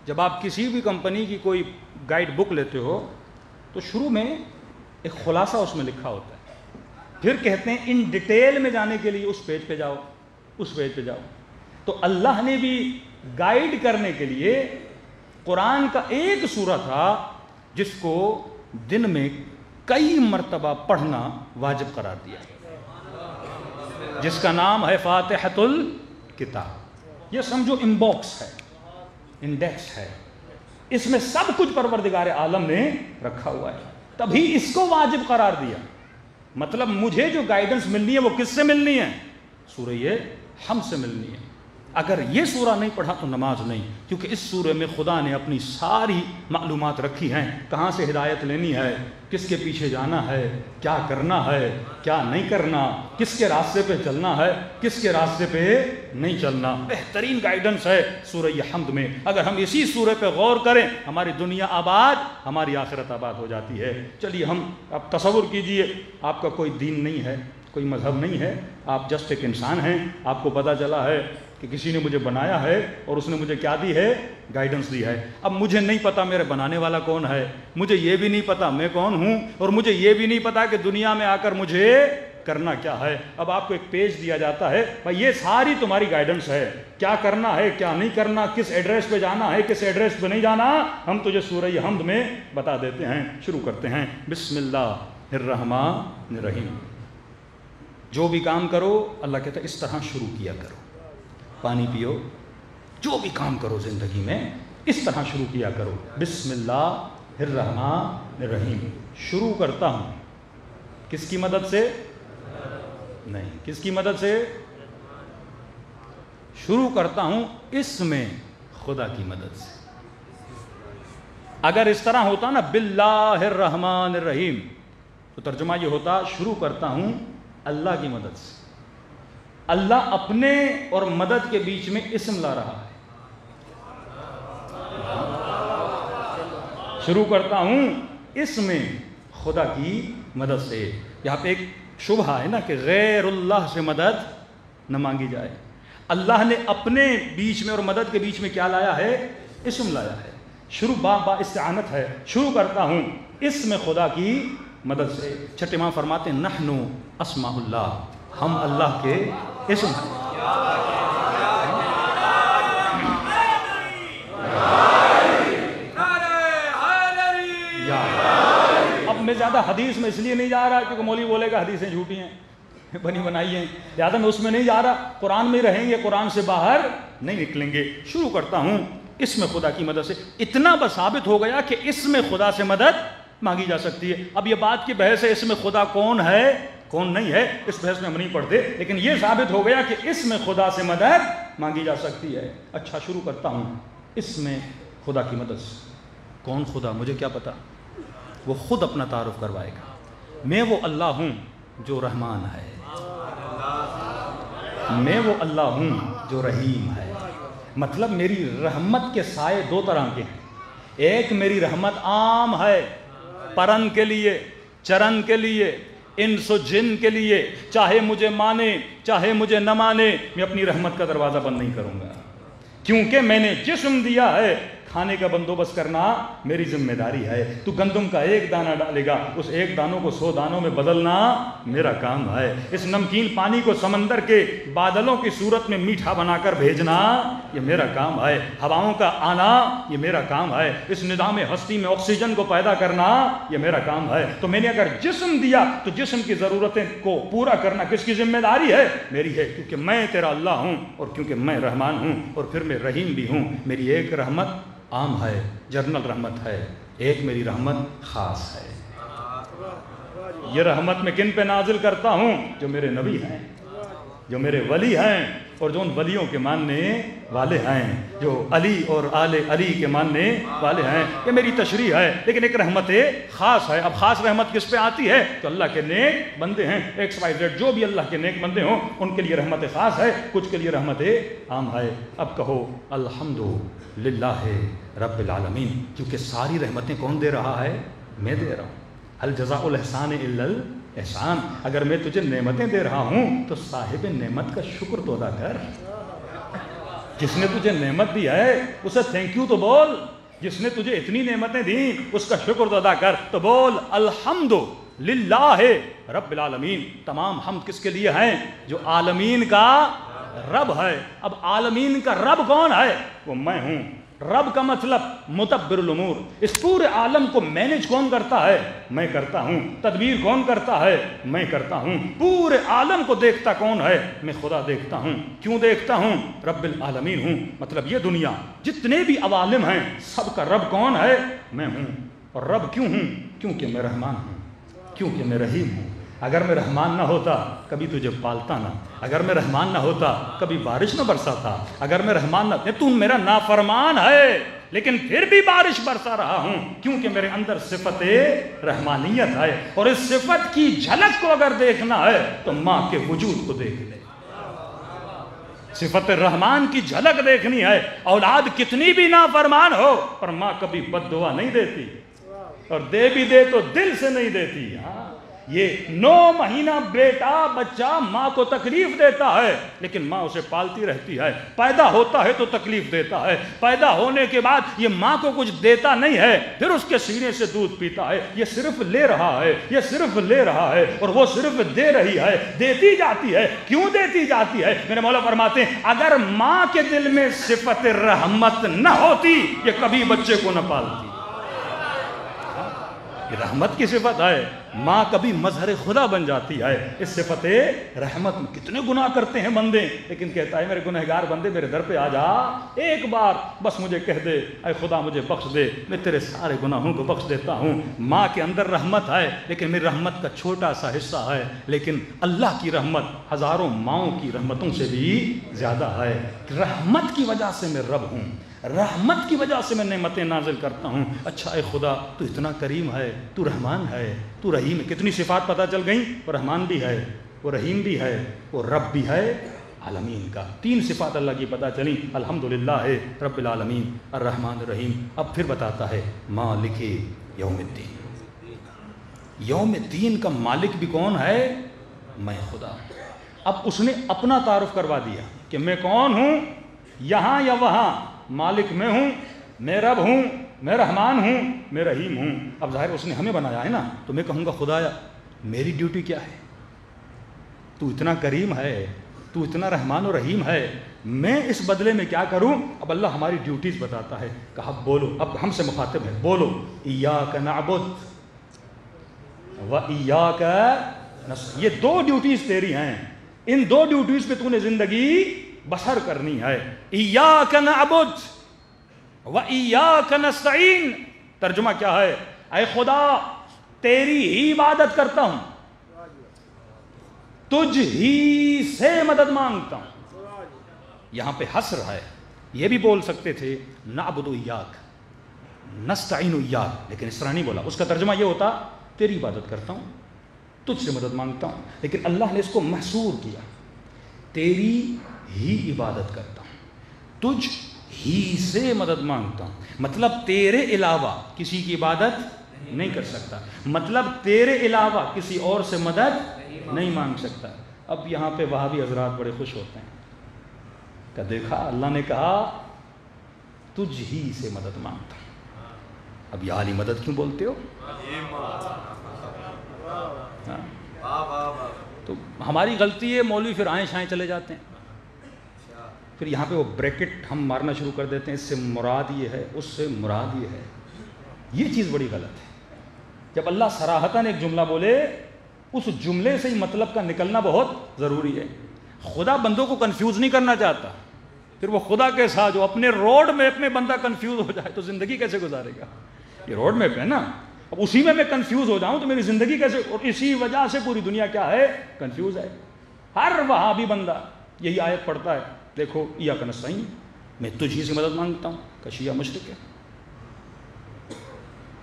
جب آپ کسی بھی کمپنی کی کوئی گائیڈ بک لیتے ہو تو شروع میں ایک خلاصہ اس میں لکھا ہوتا ہے، پھر کہتے ہیں ان ڈیٹیل میں جانے کے لیے اس پیج پہ جاؤ، اس پیج پہ جاؤ۔ تو اللہ نے بھی گائیڈ کرنے کے لیے قرآن کا ایک سورہ تھا جس کو دن میں کئی مرتبہ پڑھنا واجب قرار دیا، جس کا نام ہے فاتحۃ الکتاب۔ یہ سمجھو انباکس ہے، انڈیکس ہے، اس میں سب کچھ پروردگار عالم نے رکھا ہوا ہے، تبھی اس کو واجب قرار دیا۔ مطلب مجھے جو گائیڈنس ملنی ہے وہ کس سے ملنی ہے؟ سورہ حمد سے ملنی ہے۔ اگر یہ سورہ نہیں پڑھا تو نماز نہیں، کیونکہ اس سورہ میں خدا نے اپنی ساری معلومات رکھی ہیں، کہاں سے ہدایت لینی ہے، کس کے پیچھے جانا ہے، کیا کرنا ہے، کیا نہیں کرنا، کس کے راستے پہ چلنا ہے، کس کے راستے پہ نہیں چلنا۔ بہترین گائیڈنس ہے سورہ حمد میں۔ اگر ہم اسی سورہ پہ غور کریں، ہماری دنیا آباد، ہماری آخرت آباد ہو جاتی ہے۔ چلیے ہم اب تصور کیجئے، آپ کا کوئی دین نہیں ہے، کوئی مذہب نہیں ہے، آپ جسٹ ایک انسان ہیں، آپ کو پتہ چلا ہے کہ کسی نے مجھے بنایا ہے اور اس نے مجھے کیا دی ہے، گائیڈنس دی ہے۔ اب مجھے نہیں پتا میرے بنانے والا کون ہے، مجھے یہ بھی نہیں پتا میں کون ہوں، اور مجھے یہ بھی نہیں پتا کہ دنیا میں آ کر مجھے کرنا کیا ہے۔ اب آپ کو ایک پیج دیا جاتا ہے، بھائی یہ ساری تمہاری گائیڈنس ہے، کیا کرنا ہے، کیا نہیں کرنا، کس ایڈریس پہ جانا ہے، کس ایڈریس پہ نہیں جانا، ہم تجھے سورہ حمد میں بتا دیتے ہیں۔ شروع کرتے ہیں، بسم اللہ الرحمن الرحیم۔ جو بھی کام کرو، اللہ کہتا ہے اس طرح شروع کیا کرو۔ پانی پیو، جو بھی کام کرو زندگی میں اس طرح شروع کیا کرو۔ بسم اللہ الرحمن الرحیم۔ شروع کرتا ہوں کس کی مدد سے؟ نہیں، کس کی مدد سے؟ شروع کرتا ہوں اس میں خدا کی مدد سے۔ اگر اس طرح ہوتا نا باللہ الرحمن الرحیم، تو ترجمہ یہ ہوتا شروع کرتا ہوں اللہ کی مدد سے۔ اللہ اپنے اور مدد کے بیچ میں اسم لا رہا ہے۔ شروع کرتا ہوں اس میں خدا کی مدد سے۔ یہاں پہ ایک شبہ ہے نا کہ غیر اللہ سے مدد نہ مانگی جائے۔ اللہ نے اپنے بیچ میں اور مدد کے بیچ میں کیا لایا ہے؟ اسم لایا ہے۔ شروع با استعانت ہے، شروع کرتا ہوں اس میں خدا کی مدد سے۔ چھٹے امام فرماتے ہیں نحن اسماء اللہ، ہم اللہ کے اسم ہیں۔ اب میں زیادہ حدیث میں اس لیے نہیں جا رہا کیونکہ مولوی بولے گا حدیثیں جھوٹی ہیں، بنی بنائی ہیں، لہٰذا میں اس میں نہیں جا رہا، قرآن میں رہیں گے، قرآن سے باہر نہیں نکلیں گے۔ شروع کرتا ہوں اس میں خدا کی مدد سے۔ اتنا بس ثابت ہو گیا کہ اس میں خدا سے مدد مانگی جا سکتی ہے۔ اب یہ بات کی بحث ہے اس میں خدا کون ہے کون نہیں ہے، اس بحث میں ہم نہیں پڑھتے، لیکن یہ ثابت ہو گیا کہ اس میں خدا سے مدد مانگی جا سکتی ہے۔ اچھا، شروع کرتا ہوں اس میں خدا کی مدد سے۔ کون خدا؟ مجھے کیا پتا، وہ خود اپنا تعارف کروائے گا۔ میں وہ اللہ ہوں جو رحمان ہے، میں وہ اللہ ہوں جو رحیم ہے۔ مطلب میری رحمت کے سائے دو طرح کے ہیں۔ ایک میری رحمت عام ہے، پرن کے لیے، چرن کے لیے، انس و جن کے لیے، چاہے مجھے مانے چاہے مجھے نہ مانے، میں اپنی رحمت کا دروازہ بند نہیں کروں گا، کیونکہ میں نے جسم دیا ہے، کھانے کا بندوبست کرنا میری ذمہ داری ہے۔ تو گندم کا ایک دانہ ڈالے گا، اس ایک دانوں کو 100 دانوں میں بدلنا میرا کام ہے۔ اس نمکین پانی کو سمندر کے بادلوں کی صورت میں میٹھا بنا کر بھیجنا یہ میرا کام ہے۔ ہواؤں کا آنا یہ میرا کام ہے۔ اس نظام ہستی میں آکسیجن کو پیدا کرنا یہ میرا کام ہے۔ تو میں نے اگر جسم دیا تو جسم کی ضرورتیں کو پورا کرنا کس کی ذمہ داری ہے؟ میری ہے، کیونکہ میں تیرا اللہ ہوں اور کیونکہ میں رحمان ہوں اور پھر میں رحیم بھی ہوں۔ میری ایک رحمت عام ہے، جنرل رحمت ہے، ایک میری رحمت خاص ہے۔ یہ رحمت میں کن پہ نازل کرتا ہوں؟ جو میرے نبی ہیں، جو میرے ولی ہیں اور جو ان ولیوں کے ماننے والے ہیں، جو علی اور آل علی کے ماننے والے ہیں۔ یہ میری تشریح ہے، لیکن ایک رحمت خاص ہے۔ اب خاص رحمت کس پہ آتی ہے؟ تو اللہ کے نیک بندے ہیں، ایکس وائی زیڈ، جو بھی اللہ کے نیک بندے ہوں ان کے لیے رحمت خاص ہے، کچھ کے لیے رحمت عام ہے۔ اب کہو الحمدللہ رب العالمین، کیونکہ ساری رحمتیں کون دے رہا ہے؟ میں دے رہا ہوں۔ هل جزاء الاحسان الا الاحسان۔ اگر میں تجھے نعمتیں دے رہا ہوں تو صاحب نعمت کا شکر تو ادا کر۔ جس نے تجھے نعمت دی ہے اسے تھینک یو تو بول۔ جس نے تجھے اتنی نعمتیں دیں اس کا شکر تو ادا کر، تو بول الحمدللہ رب العالمین۔ تمام حمد کس کے لیے ہیں؟ جو عالمین کا رب ہے۔ اب عالمین کا رب کون ہے؟ وہ میں ہوں۔ رب کا مطلب مدبر الامور، اس پورے عالم کو مینیج کون کرتا ہے؟ میں کرتا ہوں۔ تدبیر کون کرتا ہے؟ میں کرتا ہوں۔ پورے عالم کو دیکھتا کون ہے؟ میں خدا دیکھتا ہوں۔ کیوں دیکھتا ہوں؟ رب العالمین ہوں۔ مطلب یہ دنیا جتنے بھی عوالم ہیں سب کا رب کون ہے؟ میں ہوں۔ اور رب کیوں ہوں؟ کیونکہ میں رحمان ہوں، کیونکہ میں رحیم ہوں، اگر میں رحمان نہ ہوتا کبھی تجھے پالتا نہ، اگر میں رحمان نہ ہوتا کبھی بارش نہ برساتا، اگر میں رحمان نہ، تو میرا نافرمان ہے لیکن پھر بھی بارش برسا رہا ہوں کیونکہ میرے اندر صفت رحمانیت ہے، اور اس صفت کی جھلک کو اگر دیکھنا ہے تو ماں کے وجود کو دیکھ لے۔ صفت رحمان کی جھلک دیکھنی ہے، اولاد کتنی بھی نافرمان ہو پر ماں کبھی بد دعا نہیں دیتی، اور دے بھی دے تو دل سے نہیں دیتی۔ یہ 9 مہینہ بیٹا بچہ ماں کو تکلیف دیتا ہے لیکن ماں اسے پالتی رہتی ہے، پیدا ہوتا ہے تو تکلیف دیتا ہے، پیدا ہونے کے بعد یہ ماں کو کچھ دیتا نہیں ہے، پھر اس کے سینے سے دودھ پیتا ہے، یہ صرف لے رہا ہے، یہ صرف لے رہا ہے، اور وہ صرف دے رہی ہے، دیتی جاتی ہے۔ کیوں دیتی جاتی ہے؟ میرے مولا فرماتے ہیں اگر ماں کے دل میں صفت رحمت نہ ہوتی یہ کبھی بچے کو نہ پالتی۔ یہ رحمت کی صفت ہے، ماں کبھی مظہر خدا بن جاتی ہے اس صفت رحمت میں۔ کتنے گناہ کرتے ہیں بندے لیکن کہتا ہے میرے گنہگار بندے میرے در پہ آ جا، ایک بار بس مجھے کہہ دے اے خدا مجھے بخش دے، میں تیرے سارے گناہوں کو بخش دیتا ہوں۔ ماں کے اندر رحمت ہے لیکن میری رحمت کا چھوٹا سا حصہ ہے، لیکن اللہ کی رحمت ہزاروں ماؤں کی رحمتوں سے بھی زیادہ ہے۔ رحمت کی وجہ سے میں رب ہوں، رحمت کی وجہ سے میں نعمتیں نازل کرتا ہوں۔ اچھا اے خدا تو اتنا کریم ہے، تو رحمان ہے، تو رحیم ہے۔ کتنی صفات پتہ چل گئیں، وہ رحمان بھی ہے، وہ رحیم بھی ہے، وہ رب بھی ہے عالمین کا۔ 3 صفات اللہ کی پتہ چلیں، الحمدللہ رب العالمین الرحمن الرحیم۔ اب پھر بتاتا ہے مالک یوم الدین، یوم الدین کا مالک بھی کون ہے؟ میں خدا۔ اب اس نے اپنا تعارف کروا دیا کہ میں کون ہوں، یہاں یا وہاں مالک میں ہوں، میں رب ہوں، میں رحمان ہوں، میں رحیم ہوں۔ اب ظاہر اس نے ہمیں بنایا ہے نا، تو میں کہوں گا خدایا میری ڈیوٹی کیا ہے؟ تو اتنا کریم ہے، تو اتنا رحمان و رحیم ہے، میں اس بدلے میں کیا کروں؟ اب اللہ ہماری ڈیوٹیز بتاتا ہے، کہا بولو، اب ہم سے مخاطب ہے، بولو ایاک نعبد و ایاک نستعین۔ یہ 2 ڈیوٹیز تیری ہیں، ان 2 ڈیوٹیز پہ تو نے زندگی بسر کرنی ہے۔ ایاک نعبد و ایاک نستعین، ترجمہ کیا ہے؟ اے خدا تیری ہی عبادت کرتا ہوں، تجھ ہی سے مدد مانگتا ہوں۔ یہاں پہ حصر ہے، یہ بھی بول سکتے تھے نعبد ایاک نستعین ایاک، لیکن اس طرح نہیں بولا۔ اس کا ترجمہ یہ ہوتا تیری عبادت کرتا ہوں، تجھ سے مدد مانگتا ہوں، لیکن اللہ نے اس کو محصور کیا، تیری ہی عبادت کرتا ہوں، تجھ ہی سے مدد مانگتا ہوں۔ مطلب تیرے علاوہ کسی کی عبادت نہیں کر سکتا، مطلب تیرے علاوہ کسی اور سے مدد نہیں مانگ سکتا۔ اب یہاں پہ وہابی حضرات بڑے خوش ہوتے ہیں کہ دیکھا اللہ نے کہا تجھ ہی سے مدد مانگتا ہوں، اب یہ عالی مدد کیوں بولتے ہو؟ تو ہماری غلطی ہے، مولوی پھر آئیں شائیں چلے جاتے ہیں، پھر یہاں پہ وہ بریکٹ ہم مارنا شروع کر دیتے ہیں، اس سے مراد یہ ہے، اس سے مراد یہ ہے۔ یہ چیز بڑی غلط ہے۔ جب اللہ صراحتاً ایک جملہ بولے اس جملے سے ہی مطلب کا نکلنا بہت ضروری ہے۔ خدا بندوں کو کنفیوز نہیں کرنا چاہتا، پھر وہ خدا کے ساتھ جو اپنے روڈ میپ میں بندہ کنفیوز ہو جائے تو زندگی کیسے گزارے گا؟ یہ روڈ میپ ہے نا، اب اسی میں کنفیوز ہو جاؤں تو میری زندگی کیسے؟ اور اسی وجہ سے پوری دنیا کیا ہے؟ کنفیوز ہے۔ ہر وہابی بندہ یہی آیت پڑھتا ہے، دیکھو ایاک نستعین، میں تجھ ہی سے مدد مانگتا ہوں، کشیہ مشرک ہے،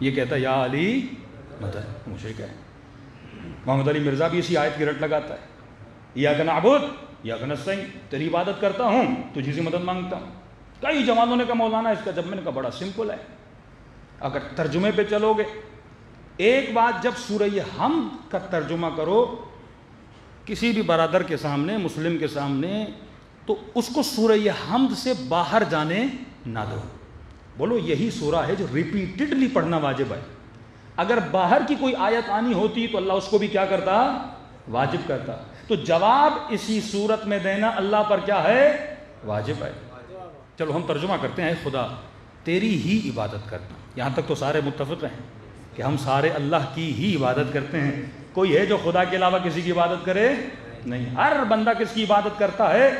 یہ کہتا ہے یا علی مدد، مشرک ہے۔ محمد علی مرزا بھی اسی آیت کی رٹ لگاتا ہے، ایاک نعبد ایاک نستعین، تیری عبادت کرتا ہوں، تجھ سے مدد مانگتا ہوں۔ کئی جوانوں نے کہا مولانا اس کا، جب میں نے کہا بڑا سمپل ہے، اگر ترجمے پہ چلو گے، ایک بات جب سورہ حمد کا ترجمہ کرو کسی بھی برادر کے سامنے، مسلم کے سامنے، تو اس کو سورہ حمد سے باہر جانے نہ دو، بولو یہی سورہ ہے جو ریپیٹڈلی پڑھنا واجب ہے۔ اگر باہر کی کوئی آیت آنی ہوتی تو اللہ اس کو بھی کیا کرتا؟ واجب کرتا۔ تو جواب اسی صورت میں دینا اللہ پر کیا ہے؟ واجب ہے۔ چلو ہم ترجمہ کرتے ہیں، خدا تیری ہی عبادت کرتا ہوں۔ یہاں تک تو سارے متفق ہیں کہ ہم سارے اللہ کی ہی عبادت کرتے ہیں، کوئی ہے جو خدا کے علاوہ کسی کی عبادت کرے؟ نہیں، ہر بندہ کس کی عبادت کرتا ہے؟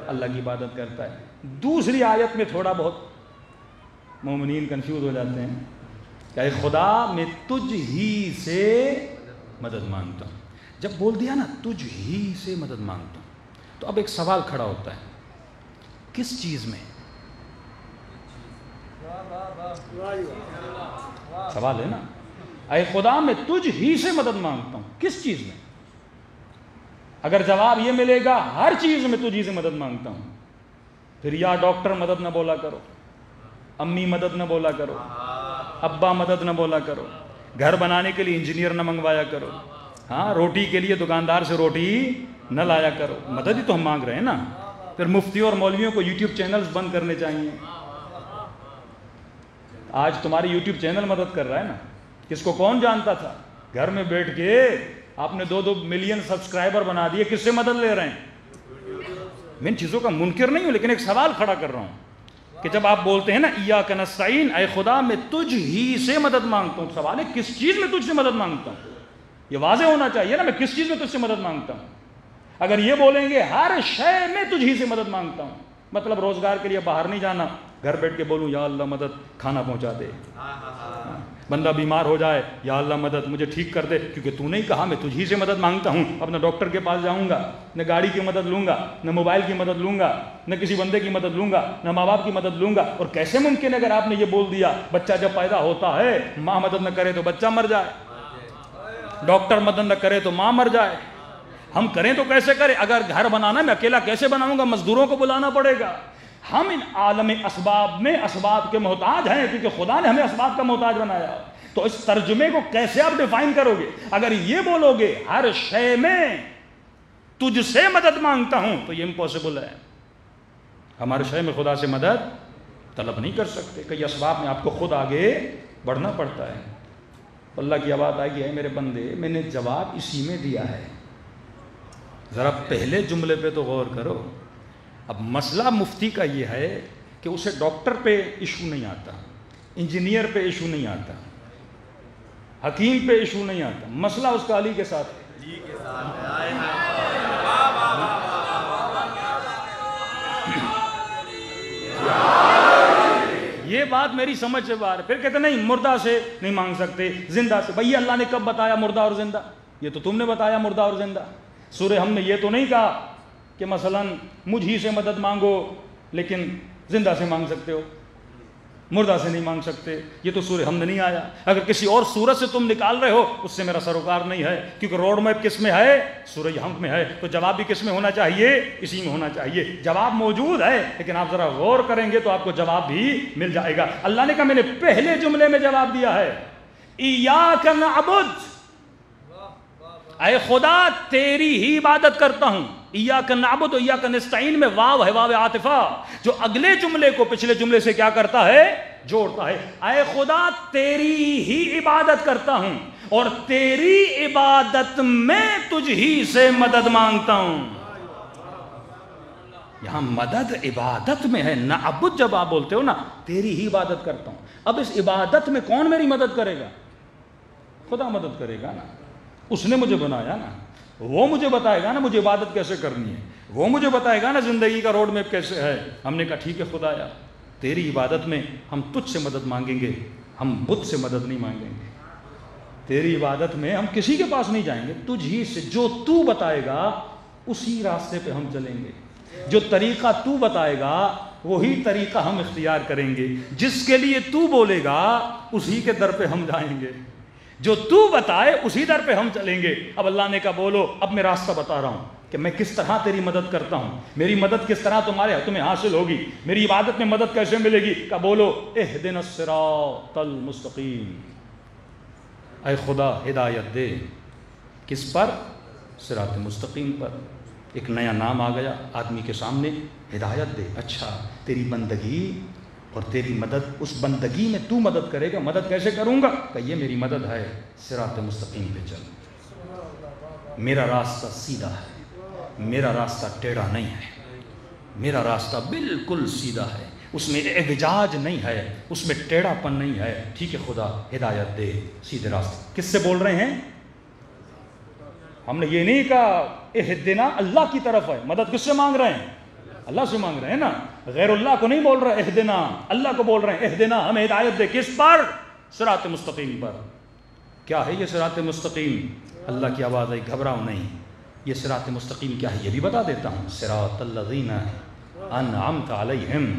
اللہ کی عبادت کرتا ہے۔ دوسری آیت میں تھوڑا بہت مومنین کنفیوز ہو جاتے ہیں کہ اے خدا میں تجھ ہی سے مدد مانگتا ہوں۔ جب بول دیا نا تجھ ہی سے مدد مانگتا ہوں، تو اب ایک سوال کھڑا ہوتا ہے، کس چیز میں؟ سوال ہے نا، اے خدا میں تجھ ہی سے مدد مانگتا ہوں، کس چیز میں؟ اگر جواب یہ ملے گا ہر چیز میں تجھ ہی سے مدد مانگتا ہوں، پھر یا ڈاکٹر مدد نہ بولا کرو، امی مدد نہ بولا کرو، ابا مدد نہ بولا کرو، گھر بنانے کے لیے انجینئر نہ منگوایا کرو، ہاں روٹی کے لیے دکاندار سے روٹی نہ لایا کرو، مدد ہی تو ہم مانگ رہے ہیں نا۔ پھر مفتیوں اور مولویوں کو یوٹیوب چینلز بند کرنے چاہیے۔ آج تمہاری یوٹیوب چینل مدد کر رہا ہے نا، کس کو کون جانتا تھا؟ گھر میں بیٹھ کے آپ نے 2 ملین سبسکرائبر بنا دیے، کس سے مدد لے رہے ہیں؟ میں ان چیزوں کا منکر نہیں ہوں، لیکن ایک سوال کھڑا کر رہا ہوں کہ جب آپ بولتے ہیں نا ایاک نستعین، اے خدا میں تجھ ہی سے مدد مانگتا ہوں، سوال ہے کس چیز میں تجھ سے مدد مانگتا ہوں؟ یہ واضح ہونا چاہیے نا، میں کس چیز میں تجھ سے مدد مانگتا ہوں۔ اگر یہ بولیں گے ہر شے میں تجھ ہی سے مدد مانگتا ہوں، مطلب روزگار کے لیے باہر نہیں جانا، گھر بیٹھ کے بولوں یا اللہ مدد کھانا پہنچا دے، بندہ بیمار ہو جائے یا اللہ مدد مجھے ٹھیک کر دے، کیونکہ تو نہیں کہا میں تجھ ہی سے مدد مانگتا ہوں، اب نہ ڈاکٹر کے پاس جاؤں گا، نہ گاڑی کی مدد لوں گا، نہ موبائل کی مدد لوں گا، نہ کسی بندے کی مدد لوں گا، نہ ماں باپ کی مدد لوں گا۔ اور کیسے ممکن ہے اگر آپ نے یہ بول دیا بچہ جب پیدا ہوتا ہے ماں مدد نہ کرے تو بچہ مر جائے، ڈاکٹر مدد نہ کرے تو ماں مر جائے، ہم کریں تو کیسے کریں؟ اگر گھر بنانا میں اکیلا کیسے بناؤں گا؟ مزدوروں کو بلانا پڑے گا۔ ہم ان عالم اسباب میں اسباب کے محتاج ہیں، کیونکہ خدا نے ہمیں اسباب کا محتاج بنایا۔ تو اس ترجمے کو کیسے آپ ڈیفائن کرو گے؟ اگر یہ بولو گے ہر شے میں تجھ سے مدد مانگتا ہوں تو یہ امپاسبل ہے، ہمارے شے میں خدا سے مدد طلب نہیں کر سکتے، کئی اسباب میں آپ کو خود آگے بڑھنا پڑتا ہے۔ اللہ کی آواز آئی ہے میرے بندے، میں نے جواب اسی میں دیا ہے، ذرا پہلے جملے پہ تو غور کرو۔ اب مسئلہ مفتی کا یہ ہے کہ اسے ڈاکٹر پہ ایشو نہیں آتا، انجینئر پہ ایشو نہیں آتا، حکیم پہ ایشو نہیں آتا، مسئلہ اس کا علی کے ساتھ ہے۔ یہ بات میری سمجھ سے باہر ہے۔ پھر کہتے نہیں مردہ سے نہیں مانگ سکتے، زندہ سے۔ بھئی اللہ نے کب بتایا مردہ اور زندہ؟ یہ تو تم نے بتایا مردہ اور زندہ۔ سورہ ہم نے یہ تو نہیں کہا کہ مثلا مجھ ہی سے مدد مانگو لیکن زندہ سے مانگ سکتے ہو، مردہ سے نہیں مانگ سکتے، یہ تو سورہ ہم نے نہیں آیا۔ اگر کسی اور سورت سے تم نکال رہے ہو اس سے میرا سروکار نہیں ہے، کیونکہ روڈ میپ کس میں ہے؟ سورہ ہم میں ہے، تو جواب بھی کس میں ہونا چاہیے؟ اسی میں ہونا چاہیے۔ جواب موجود ہے لیکن آپ ذرا غور کریں گے تو آپ کو جواب بھی مل جائے گا۔ اللہ نے کہا میں نے پہلے جملے میں جواب دیا ہے، ایاک نعبد، اے خدا تیری ہی عبادت کرتا ہوں۔ ایاک نعبد و ایاک نستعین میں واو ہے، واو عاطفہ، جو اگلے جملے کو پچھلے جملے سے کیا کرتا ہے؟ جوڑتا ہے۔ اے خدا تیری ہی عبادت کرتا ہوں اور تیری عبادت میں تجھ ہی سے مدد مانگتا ہوں۔ یہاں مدد عبادت میں ہے، نعبد جب آپ بولتے ہو نا تیری ہی عبادت کرتا ہوں، اب اس عبادت میں کون میری مدد کرے گا؟ خدا مدد کرے گا نا، اس نے مجھے بنایا نا، وہ مجھے بتائے گا نا مجھے عبادت کیسے کرنی ہے، وہ مجھے بتائے گا نا زندگی کا روڈ میپ کیسے ہے۔ ہم نے کہا ٹھیک ہے خدایا تیری عبادت میں ہم تجھ سے مدد مانگیں گے، ہم بت سے مدد نہیں مانگیں گے، تیری عبادت میں ہم کسی کے پاس نہیں جائیں گے، تجھ ہی سے جو تو بتائے گا اسی راستے پہ ہم چلیں گے، جو طریقہ تو بتائے گا وہی طریقہ ہم اختیار کریں گے، جس کے لیے تو بولے گا اسی کے در پہ ہم جائیں گے، جو تو بتائے اسی در پہ ہم چلیں گے۔ اب اللہ نے کہا بولو اب میں راستہ بتا رہا ہوں کہ میں کس طرح تیری مدد کرتا ہوں، میری مدد کس طرح تمہیں حاصل ہوگی، میری عبادت میں مدد کیسے ملے گی۔ کہ بولو اہدنا الصراط المستقیم، اے خدا ہدایت دے، کس پر؟ صراط مستقیم پر۔ ایک نیا نام آ گیا آدمی کے سامنے، ہدایت دے۔ اچھا تیری بندگی اور تیری مدد، اس بندگی میں تو مدد کرے گا، مدد کیسے کروں گا؟ کہ یہ میری مدد ہے، صراط مستقیم پہ چل، میرا راستہ سیدھا ہے، میرا راستہ ٹیڑھا نہیں ہے، میرا راستہ بالکل سیدھا ہے، اس میں اعوجاج نہیں ہے، اس میں ٹیڑھا پن نہیں ہے۔ ٹھیک ہے خدا ہدایت دے سیدھے راستے۔ کس سے بول رہے ہیں؟ ہم نے یہ نہیں کہا اہدنا اللہ کی طرف ہے، مدد کس سے مانگ رہے ہیں؟ اللہ سے مانگ رہے ہیں نا، غیر اللہ کو نہیں بول رہے اہدنا، اللہ کو بول رہے ہیں اہدنا، ہمیں ہدایت دے، کس پر؟ صراط مستقیم پر۔ کیا ہے یہ صراط مستقیم؟ اللہ کی آواز آئی گھبراؤ نہیں، یہ صراط مستقیم کیا ہے یہ بھی بتا دیتا ہوں۔ صراط الذین انعمت علیہم،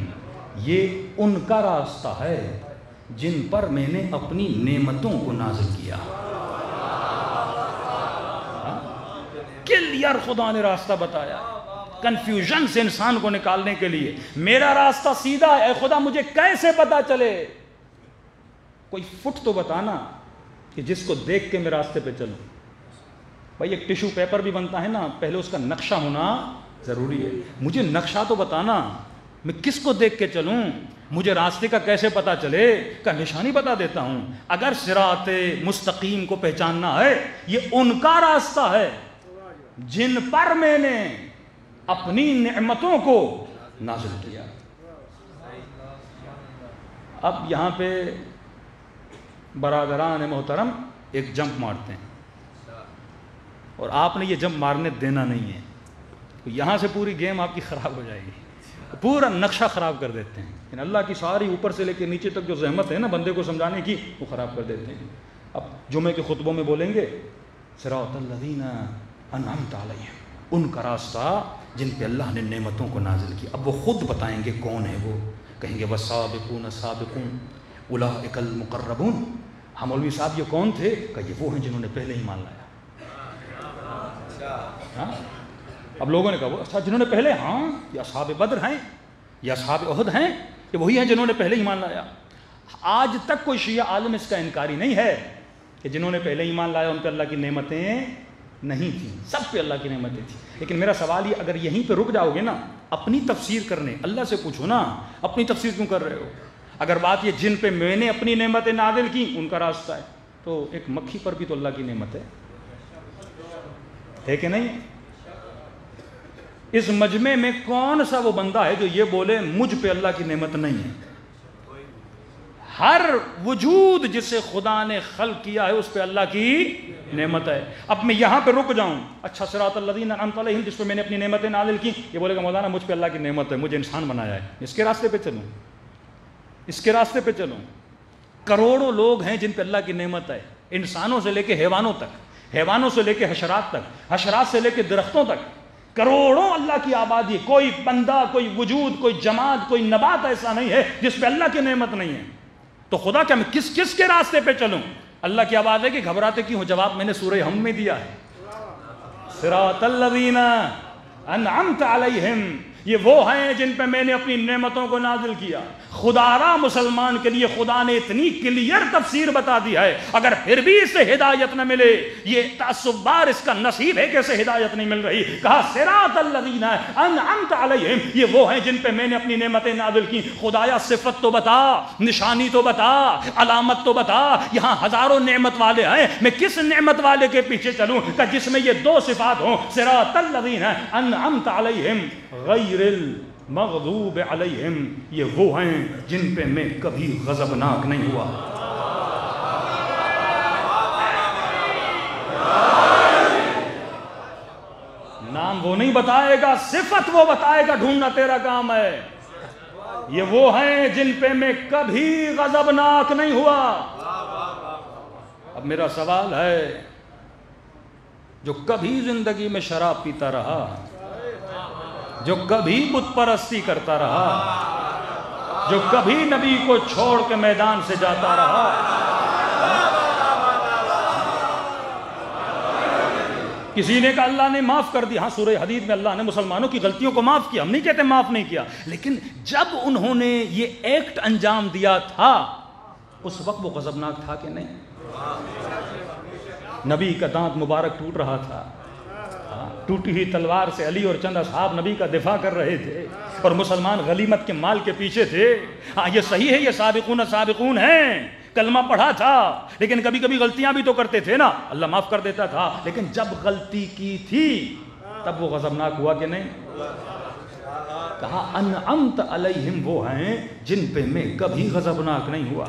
یہ ان کا راستہ ہے جن پر میں نے اپنی نعمتوں کو نازل کیا۔ کلیئر خدا نے راستہ بتایا، کنفیوژن سے انسان کو نکالنے کے لیے۔ میرا راستہ سیدھا ہے، اے خدا مجھے کیسے پتا چلے؟ کوئی فٹ تو بتانا کہ جس کو دیکھ کے میں راستے پہ چلوں۔ بھائی ایک ٹیشو پیپر بھی بنتا ہے نا، پہلے اس کا نقشہ ہونا ضروری ہے۔ مجھے نقشہ تو بتانا، میں کس کو دیکھ کے چلوں؟ مجھے راستے کا کیسے پتا چلے؟ کا نشانی بتا دیتا ہوں۔ اگر صراط مستقیم کو پہچاننا ہے، یہ ان کا راستہ ہے جن پر میں نے اپنی نعمتوں کو نازل کیا۔ اب یہاں پہ برادران محترم ایک جمپ مارتے ہیں، اور آپ نے یہ جمپ مارنے دینا نہیں ہے۔ یہاں سے پوری گیم آپ کی خراب ہو جائے گی، پورا نقشہ خراب کر دیتے ہیں۔ لیکن اللہ کی ساری اوپر سے لے کے نیچے تک جو زحمت ہے نا بندے کو سمجھانے کی، وہ خراب کر دیتے ہیں۔ اب جمعے کے خطبوں میں بولیں گے صراط الذین انعمت علیہم، ان کا راستہ جن پہ اللہ نے نعمتوں کو نازل کی۔ اب وہ خود بتائیں گے کون ہے وہ، کہیں گے والسابقون السابقون اولئک المقربون۔ ہم مولوی صاحب یہ کون تھے؟ کہ یہ وہ ہیں جنہوں نے پہلے ایمان لایا۔ ہاں اب لوگوں نے کہا وہ اچھا جنہوں نے پہلے، ہاں یہ اصحاب بدر ہیں، یہ اصحاب احد ہیں، یہ وہی ہیں جنہوں نے پہلے ایمان لایا۔ آج تک کوئی شیعہ عالم اس کا انکاری نہیں ہے کہ جنہوں نے پہلے ایمان لایا ان پہ اللہ کی نعمتیں نہیں تھیں، سب پہ اللہ کی نعمتیں تھیں۔ لیکن میرا سوال یہ، اگر یہیں پہ رک جاؤ گے نا اپنی تفسیر کرنے، اللہ سے پوچھو نا اپنی تفسیر کیوں کر رہے ہو؟ اگر بات یہ جن پہ میں نے اپنی نعمتیں نازل کی ان کا راستہ ہے، تو ایک مکھی پر بھی تو اللہ کی نعمت ہے کہ نہیں؟ اس مجمع میں کون سا وہ بندہ ہے جو یہ بولے مجھ پہ اللہ کی نعمت نہیں ہے؟ ہر وجود جسے خدا نے خلق کیا ہے اس پہ اللہ کی نعمت ہے۔ اب میں یہاں پہ رک جاؤں، اچھا صراط الذین انعمت علیہم جس پہ میں نے اپنی نعمتیں نازل کی، یہ بولے گا مولانا مجھ پہ اللہ کی نعمت ہے، مجھے انسان بنایا ہے، اس کے راستے پہ چلوں، اس کے راستے پہ چلوں۔ کروڑوں لوگ ہیں جن پہ اللہ کی نعمت ہے، انسانوں سے لے کے حیوانوں تک، حیوانوں سے لے کے حشرات تک، حشرات سے لے کے درختوں تک، کروڑوں اللہ کی آبادی۔ کوئی بندہ، کوئی وجود، کوئی جماعت، کوئی نبات ایسا نہیں ہے جس پہ اللہ کی نعمت نہیں ہے۔ تو خدا کیا میں کس کس کے راستے پہ چلوں؟ اللہ کی آواز ہے کہ گھبراتے کیوں ہو؟ جواب میں نے سورہ ہم میں دیا ہے، صراط الذین انعمت علیہم، یہ وہ ہیں جن پہ میں نے اپنی نعمتوں کو نازل کیا۔ خدارا مسلمان کے لیے خدا نے اتنی کلیئر تفسیر بتا دی ہے، اگر پھر بھی اسے ہدایت نہ ملے، یہ تعصب بار اس کا نصیب ہے کہ اسے ہدایت نہیں مل رہی۔ کہا صراط الذین انعمت علیہم، یہ وہ ہیں جن پہ میں نے اپنی نعمتیں نازل کی۔ خدایا صفت تو بتا، نشانی تو بتا، علامت تو بتا۔ یہاں ہزاروں نعمت والے ہیں، میں کس نعمت والے کے پیچھے چلوں کہ جس میں یہ دو صفات ہوں، صراط الذین انعمت علیہم غیر المغضوب علیہم، یہ وہ ہیں جن پہ میں کبھی غضبناک نہیں ہوا۔ نام وہ نہیں بتائے گا، صفت وہ بتائے گا، ڈھونڈنا تیرا کام ہے۔ یہ وہ ہیں جن پہ میں کبھی غضبناک نہیں ہوا۔ اب میرا سوال ہے، جو کبھی زندگی میں شراب پیتا رہا، جو کبھی بت پرستی کرتا رہا، جو کبھی نبی کو چھوڑ کے میدان سے جاتا رہا، کسی نے کہا اللہ نے معاف کر دی، ہاں سورہ حدید میں اللہ نے مسلمانوں کی غلطیوں کو معاف کیا، ہم نہیں کہتے معاف نہیں کیا، لیکن جب انہوں نے یہ ایکٹ انجام دیا تھا اس وقت وہ غضبناک تھا کہ نہیں؟ نبی کا دانت مبارک ٹوٹ رہا تھا، ٹوٹی ہوئی تلوار سے علی اور چند اصحاب نبی کا دفاع کر رہے تھے، اور مسلمان غنیمت کے مال کے پیچھے تھے۔ ہاں یہ صحیح ہے، یہ سابقون سابقون ہیں، کلمہ پڑھا تھا، لیکن کبھی کبھی غلطیاں بھی تو کرتے تھے نا، اللہ معاف کر دیتا تھا، لیکن جب غلطی کی تھی تب وہ غضبناک ہوا کہ نہیں؟ کہا انعمت علیہم، وہ ہیں جن پہ میں کبھی غضبناک نہیں ہوا۔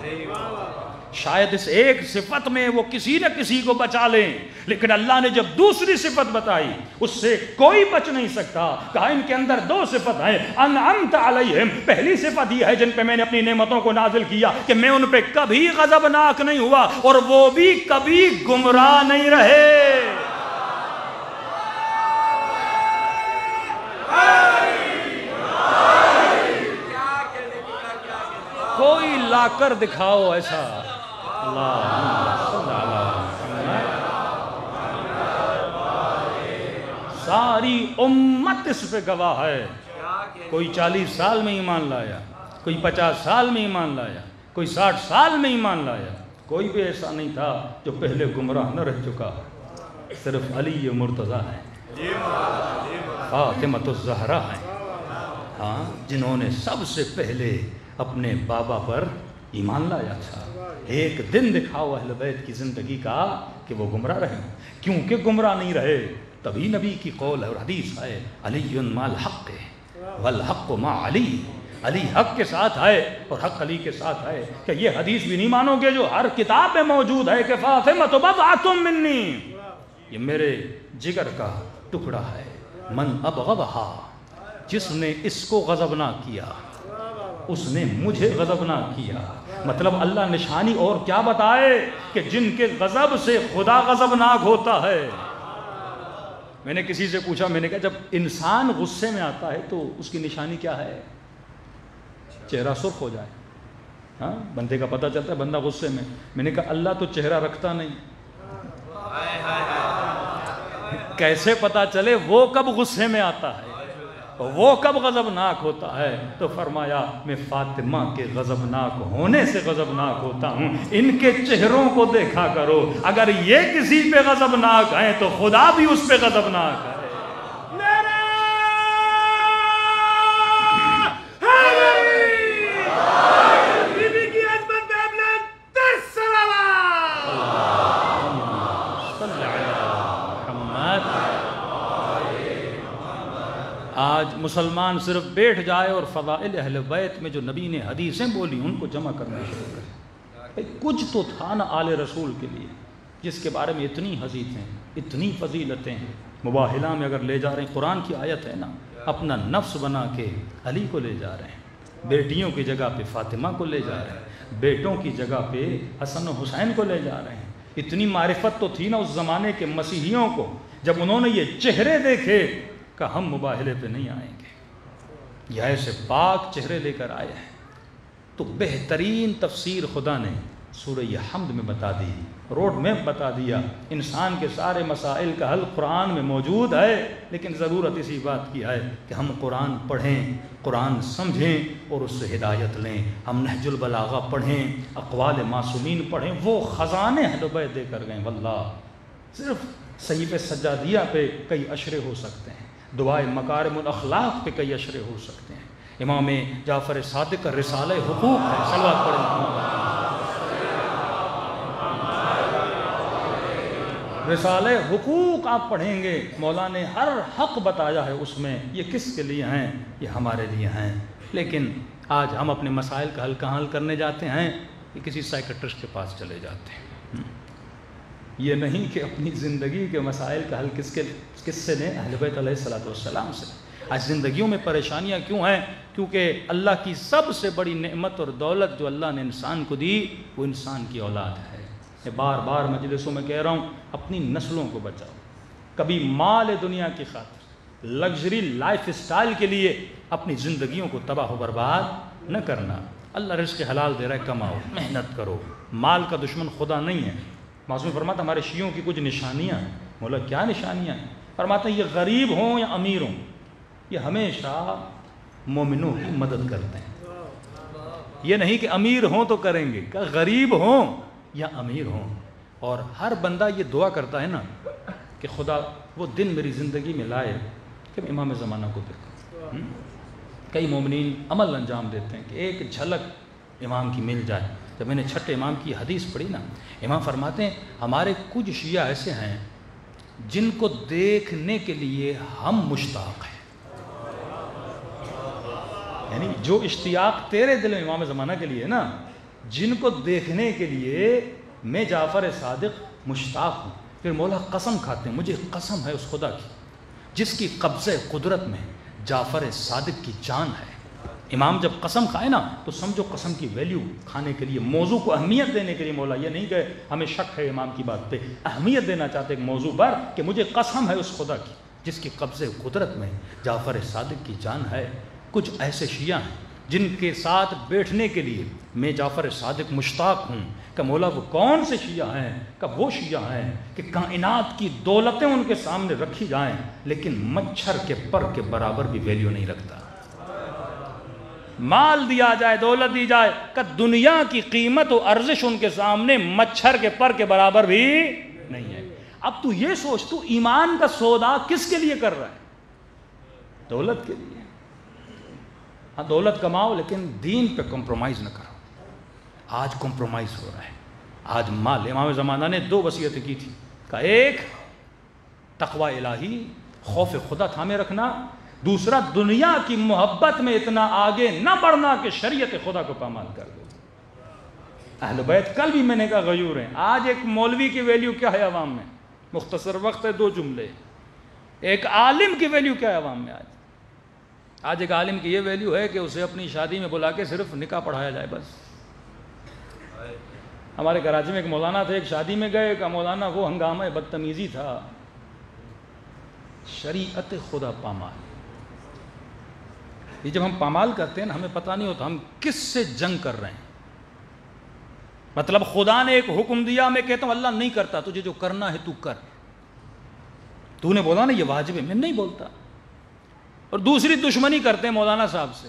شاید اس ایک صفت میں وہ کسی نہ کسی کو بچا لیں، لیکن اللہ نے جب دوسری صفت بتائی اس سے کوئی بچ نہیں سکتا. کہا ان کے اندر دو صفت ہیں، انعمت علیہم، پہلی صفت یہ ہے جن پہ میں نے اپنی نعمتوں کو نازل کیا کہ میں ان پہ کبھی غضبناک نہیں ہوا اور وہ بھی کبھی گمراہ نہیں رہے. کوئی لا کر دکھاؤ ایسا. ساری امت اس پہ گواہ ہے. کوئی 40 سال میں ایمان لایا، کوئی 50 سال میں ایمان لایا، کوئی 60 سال میں ایمان لایا. کوئی بھی ایسا نہیں تھا جو پہلے گمراہ نہ رہ چکا. صرف علی مرتضیٰ ہیں، فاطمہ الزہرا ہیں، ہاں، جنہوں نے سب سے پہلے اپنے بابا پر ایمان لایا تھا. ایک دن دکھاؤ اہل بیت کی زندگی کا کہ وہ گمراہ رہے. کیونکہ گمراہ نہیں رہے تبھی نبی کی قول ہے اور حدیث ہے، علی مع الحق والحق مع علی. علی حق کے ساتھ ہے اور حق علی کے ساتھ ہے. کہ یہ حدیث بھی نہیں مانو گے جو ہر کتاب میں موجود ہے کہ فاطمہ بضعۃ منی، یہ میرے جگر کا ٹکڑا ہے. من ابغضھا، جس نے اس کو غضبناک کیا اس نے مجھے غضبناک کیا. مطلب اللہ نشانی اور کیا بتائے کہ جن کے غضب سے خدا غضبناک ہوتا ہے. میں نے کسی سے پوچھا، میں نے کہا جب انسان غصے میں آتا ہے تو اس کی نشانی کیا ہے؟ چہرہ سرخ ہو جائے. ہاں، بندے کا پتہ چلتا ہے بندہ غصے میں. میں نے کہا اللہ تو چہرہ رکھتا نہیں، کیسے پتہ چلے وہ کب غصے میں آتا ہے، وہ کب غضبناک ہوتا ہے؟ تو فرمایا میں فاطمہ کے غضبناک ہونے سے غضبناک ہوتا ہوں. ان کے چہروں کو دیکھا کرو، اگر یہ کسی پہ غضبناک ہیں تو خدا بھی اس پہ غضبناک ہے. آج مسلمان صرف بیٹھ جائے اور فضائل اہل بیت میں جو نبی نے حدیثیں بولی ان کو جمع کرنا شروع کرے. کچھ تو تھا نا آل رسول کے لیے جس کے بارے میں اتنی حدیثیں، اتنی فضیلتیں ہیں. مباہلہ میں اگر لے جا رہے ہیں، قرآن کی آیت ہے نا، اپنا نفس بنا کے علی کو لے جا رہے ہیں، بیٹیوں کی جگہ پہ فاطمہ کو لے جا رہے ہیں، بیٹوں کی جگہ پہ حسن و حسین کو لے جا رہے ہیں. اتنی معرفت تو تھی نا اس زمانے کے مسیحیوں کو، جب انہوں نے یہ چہرے دیکھے کہ ہم مباہلے پہ نہیں آئیں گے. یہ ایسے پاک چہرے لے کر آئے ہیں. تو بہترین تفسیر خدا نے سورہ حمد میں بتا دی، روڈ میپ بتا دیا. انسان کے سارے مسائل کا حل قرآن میں موجود ہے، لیکن ضرورت اسی بات کی ہے کہ ہم قرآن پڑھیں، قرآن سمجھیں اور اس سے ہدایت لیں. ہم نہج البلاغہ پڑھیں، اقوال معصومین پڑھیں. وہ خزانے اہل بیت دے کر گئے. واللہ صرف صحیفہ سجادیہ پہ کئی اشرے ہو سکتے ہیں، دعائے مکارم الاخلاق پہ کئی اشرے ہو سکتے ہیں. امام جعفر صادق کا رسالہ حقوق ہے، صلوات پڑھیں. رسالہ حقوق آپ پڑھیں گے، مولا نے ہر حق بتایا ہے اس میں. یہ کس کے لیے ہیں؟ یہ ہمارے لیے ہیں. لیکن آج ہم اپنے مسائل کا حل کہاں حل کرنے جاتے ہیں؟ یہ کسی سائیکٹرسٹ کے پاس چلے جاتے ہیں. یہ نہیں کہ اپنی زندگی کے مسائل کا حل کس سے لیں؟ اہل بیت علیہ الصلوۃ والسلام سے. آج زندگیوں میں پریشانیاں کیوں ہیں؟ کیونکہ اللہ کی سب سے بڑی نعمت اور دولت جو اللہ نے انسان کو دی وہ انسان کی اولاد ہے. میں بار بار مجلسوں میں کہہ رہا ہوں، اپنی نسلوں کو بچاؤ. کبھی مال دنیا کی خاطر، لگژری لائف اسٹائل کے لیے اپنی زندگیوں کو تباہ و برباد نہ کرنا. اللہ رزق حلال دے رہا ہے، کماؤ، محنت کرو. مال کا دشمن خدا نہیں ہے. معصوم فرماتا ہمارے شیعوں کی کچھ نشانیاں ہیں. مولا کیا نشانیاں ہیں؟ فرماتا یہ غریب ہوں یا امیر ہوں، یہ ہمیشہ مومنوں کی مدد کرتے ہیں. یہ نہیں کہ امیر ہوں تو کریں گے، کہ غریب ہوں یا امیر ہوں. اور ہر بندہ یہ دعا کرتا ہے نا کہ خدا وہ دن میری زندگی میں لائے کہ میں امام زمانہ کو دیکھوں. کئی مومنین عمل انجام دیتے ہیں کہ ایک جھلک امام کی مل جائے. جب میں نے چھٹے امام کی حدیث پڑھی نا، امام فرماتے ہیں ہمارے کچھ شیعہ ایسے ہیں جن کو دیکھنے کے لیے ہم مشتاق ہیں. یعنی جو اشتیاق تیرے دل میں امام زمانہ کے لیے نا، جن کو دیکھنے کے لیے میں جعفر صادق مشتاق ہوں. پھر مولا قسم کھاتے ہیں, مجھے قسم ہے اس خدا کی جس کی قبضہ قدرت میں جعفر صادق کی جان ہے. امام جب قسم کھائے نا تو سمجھو قسم کی ویلیو کھانے کے لیے, موضوع کو اہمیت دینے کے لیے مولا یہ نہیں کہ ہمیں شک ہے امام کی بات پہ, اہمیت دینا چاہتے ایک موضوع پر کہ مجھے قسم ہے اس خدا کی جس کی قبضہ قدرت میں جعفر صادق کی جان ہے. کچھ ایسے شیعہ ہیں جن کے ساتھ بیٹھنے کے لیے میں جعفر صادق مشتاق ہوں کہ مولا وہ کون سے شیعہ ہیں, کہ وہ شیعہ ہیں کہ کائنات کی دولتیں ان کے سامنے رکھی جائیں لیکن مچھر کے پر کے برابر بھی ویلیو نہیں رکھتا. مال دیا جائے, دولت دی جائے, کہ دنیا کی قیمت و ارزش ان کے سامنے مچھر کے پر کے برابر بھی نہیں ہے. اب تو یہ سوچ, تو ایمان کا سودا کس کے لیے کر رہا ہے؟ دولت کے لیے. ہاں دولت کماؤ لیکن دین پہ کمپرومائز نہ کرو. آج کمپرومائز ہو رہا ہے. آج مال, امام زمانہ نے 2 وصیتیں کی تھی, کہ ایک تقوی الہی, خوف خدا تھامے رکھنا, دوسرا دنیا کی محبت میں اتنا آگے نہ بڑھنا کہ شریعت خدا کو پامال کر دو. اہل بیت کل بھی میں نے کہا غیور ہیں. آج ایک مولوی کی ویلیو کیا ہے عوام میں؟ مختصر وقت ہے 2 جملے. ایک عالم کی ویلیو کیا ہے عوام میں؟ آج ایک عالم کی یہ ویلیو ہے کہ اسے اپنی شادی میں بلا کے صرف نکاح پڑھایا جائے بس. ہمارے کراچی میں ایک مولانا تھے, ایک شادی میں گئے, کہ مولانا وہ ہنگامہ بدتمیزی تھا, شریعت خدا پامال. یہ جب ہم پامال کرتے ہیں نا ہمیں پتہ نہیں ہوتا ہم کس سے جنگ کر رہے ہیں. مطلب خدا نے ایک حکم دیا, میں کہتا ہوں اللہ نہیں کرتا, تجھے جو کرنا ہے تو کر. تو نے بولا نا یہ واجب ہے, میں نہیں بولتا. اور دوسری دشمنی کرتے ہیں مولانا صاحب سے.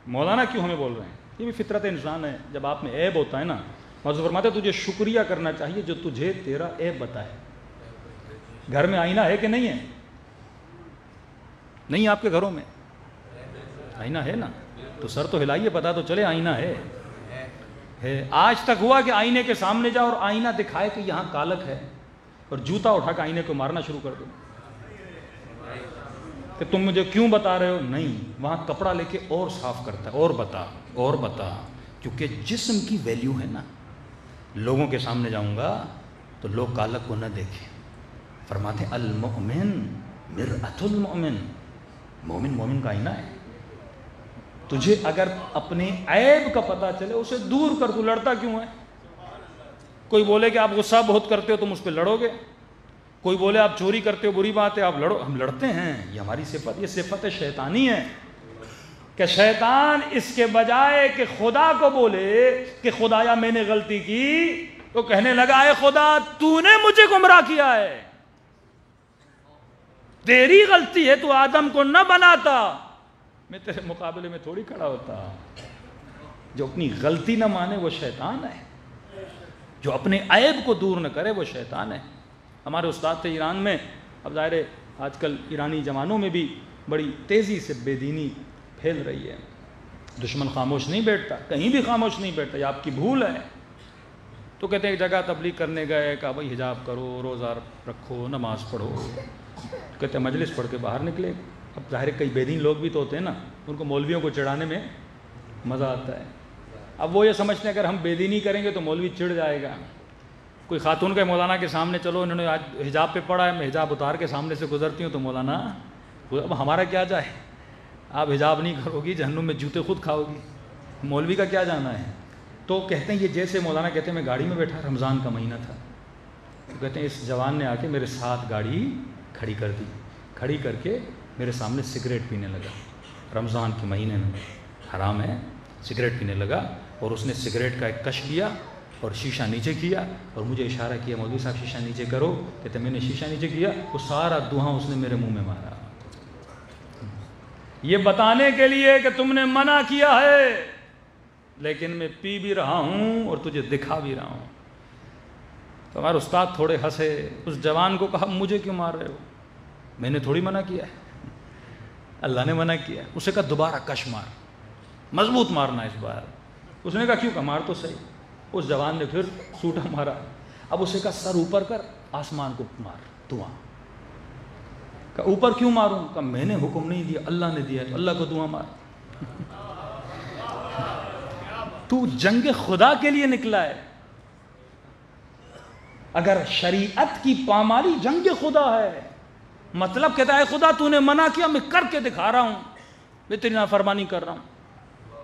مولانا کیوں ہمیں بول رہے ہیں؟ یہ بھی فطرت انسان ہے. جب آپ میں عیب ہوتا ہے نا, موضوع فرماتے ہیں تجھے شکریہ کرنا چاہیے جو تجھے تیرا عیب بتائے. گھر میں آئینہ ہے کہ نہیں ہے؟ نہیں آپ کے گھروں میں آئینہ ہے نا, تو سر تو ہلائیے, پتا تو چلے آئینہ ہے. آج تک ہوا کہ آئینے کے سامنے جاؤ اور آئینہ دکھائے کہ یہاں کالک ہے, اور جوتا اٹھا کے آئینے کو مارنا شروع کر دو کہ تم مجھے کیوں بتا رہے ہو؟ نہیں, وہاں کپڑا لے کے اور صاف کرتا ہے, اور بتا. کیونکہ جسم کی ویلیو ہے نا. لوگوں کے سامنے جاؤں گا تو لوگ کالک کو نہ دیکھیں. فرماتے ہیں المؤمن مرآۃ المؤمن, مومن کا آئینہ ہے. تجھے اگر اپنے عیب کا پتہ چلے اسے دور کر, تو لڑتا کیوں ہے؟ کوئی بولے کہ آپ غصہ بہت کرتے ہو تم اس پہ لڑو گے, کوئی بولے آپ چوری کرتے ہو بری بات ہے آپ لڑو, ہم لڑتے ہیں. یہ ہماری صفت, یہ صفت شیطانی ہے کہ شیطان اس کے بجائے کہ خدا کو بولے کہ خدایا میں نے غلطی کی, تو کہنے لگا اے خدا تو نے مجھے گمراہ کیا ہے, تیری غلطی ہے, تو آدم کو نہ بناتا, میں تیرے مقابلے میں تھوڑی کھڑا ہوتا. جو اپنی غلطی نہ مانے وہ شیطان ہے, جو اپنے عیب کو دور نہ کرے وہ شیطان ہے. ہمارے استاد تھے ایران میں. اب ظاہر ہے آج کل ایرانی جوانوں میں بھی بڑی تیزی سے بے دینی پھیل رہی ہے. دشمن خاموش نہیں بیٹھتا, کہیں بھی خاموش نہیں بیٹھتا, یہ آپ کی بھول ہے. تو کہتے ہیں ایک جگہ تبلیغ کرنے گئے, کہا بھائی حجاب کرو, روزہ رکھو, نماز پڑھو. کہتے ہیں مجلس پڑھ کے باہر نکلے. اب ظاہر کئی بے دین لوگ بھی تو ہوتے ہیں نا, ان کو مولویوں کو چڑھانے میں مزہ آتا ہے. اب وہ یہ سمجھتے ہیں اگر ہم بے دینی کریں گے تو مولوی چڑھ جائے گا. کوئی خاتون کے مولانا کے سامنے چلو, انہوں نے آج حجاب پہ پڑھا ہے, میں حجاب اتار کے سامنے سے گزرتی ہوں تو مولانا اب ہمارا کیا جائے, آپ حجاب نہیں کرو گی جہنم میں جوتے خود کھاؤ گی, مولوی کا کیا جانا ہے. تو کہتے ہیں یہ جیسے مولانا کہتے ہیں میں گاڑی میں بیٹھا, رمضان کا مہینہ تھا, تو کہتے ہیں اس جوان نے آ کے میرے ساتھ گاڑی کھڑی کر دی, کھڑی کر کے میرے سامنے سگریٹ پینے لگا. رمضان کے مہینے میں حرام ہے, سگریٹ پینے لگا, اور اس نے سگریٹ کا ایک کش لیا اور شیشہ نیچے کیا اور مجھے اشارہ کیا مولوی صاحب شیشہ نیچے کرو. کہتے میں نے شیشہ نیچے کیا, وہ سارا دھواں اس نے میرے منہ میں مارا, یہ بتانے کے لیے کہ تم نے منع کیا ہے لیکن میں پی بھی رہا ہوں اور تجھے دکھا بھی رہا ہوں. تو ہمارے استاد تھوڑے ہنسے. اس جوان کو کہا مجھے کیوں مار رہے ہو, میں نے تھوڑی منع کیا ہے, اللہ نے منع کیا. اسے کہا دوبارہ کش مار, مضبوط مارنا اس بار. اس نے کہا کیوں, کہا مار تو صحیح. اس جوان نے پھر سوٹا مارا. اب اسے کہا سر اوپر کر, آسمان کو مار, دعا. کہا اوپر کیوں ماروں, کہا میں نے حکم نہیں دیا, اللہ نے دیا, تو اللہ کو دعا مار. تو جنگ خدا کے لیے نکلا ہے. اگر شریعت کی پامالی جنگ خدا ہے، مطلب کہتا ہے خدا تو نے منع کیا، میں کر کے دکھا رہا ہوں، میں تیری نافرمانی کر رہا ہوں،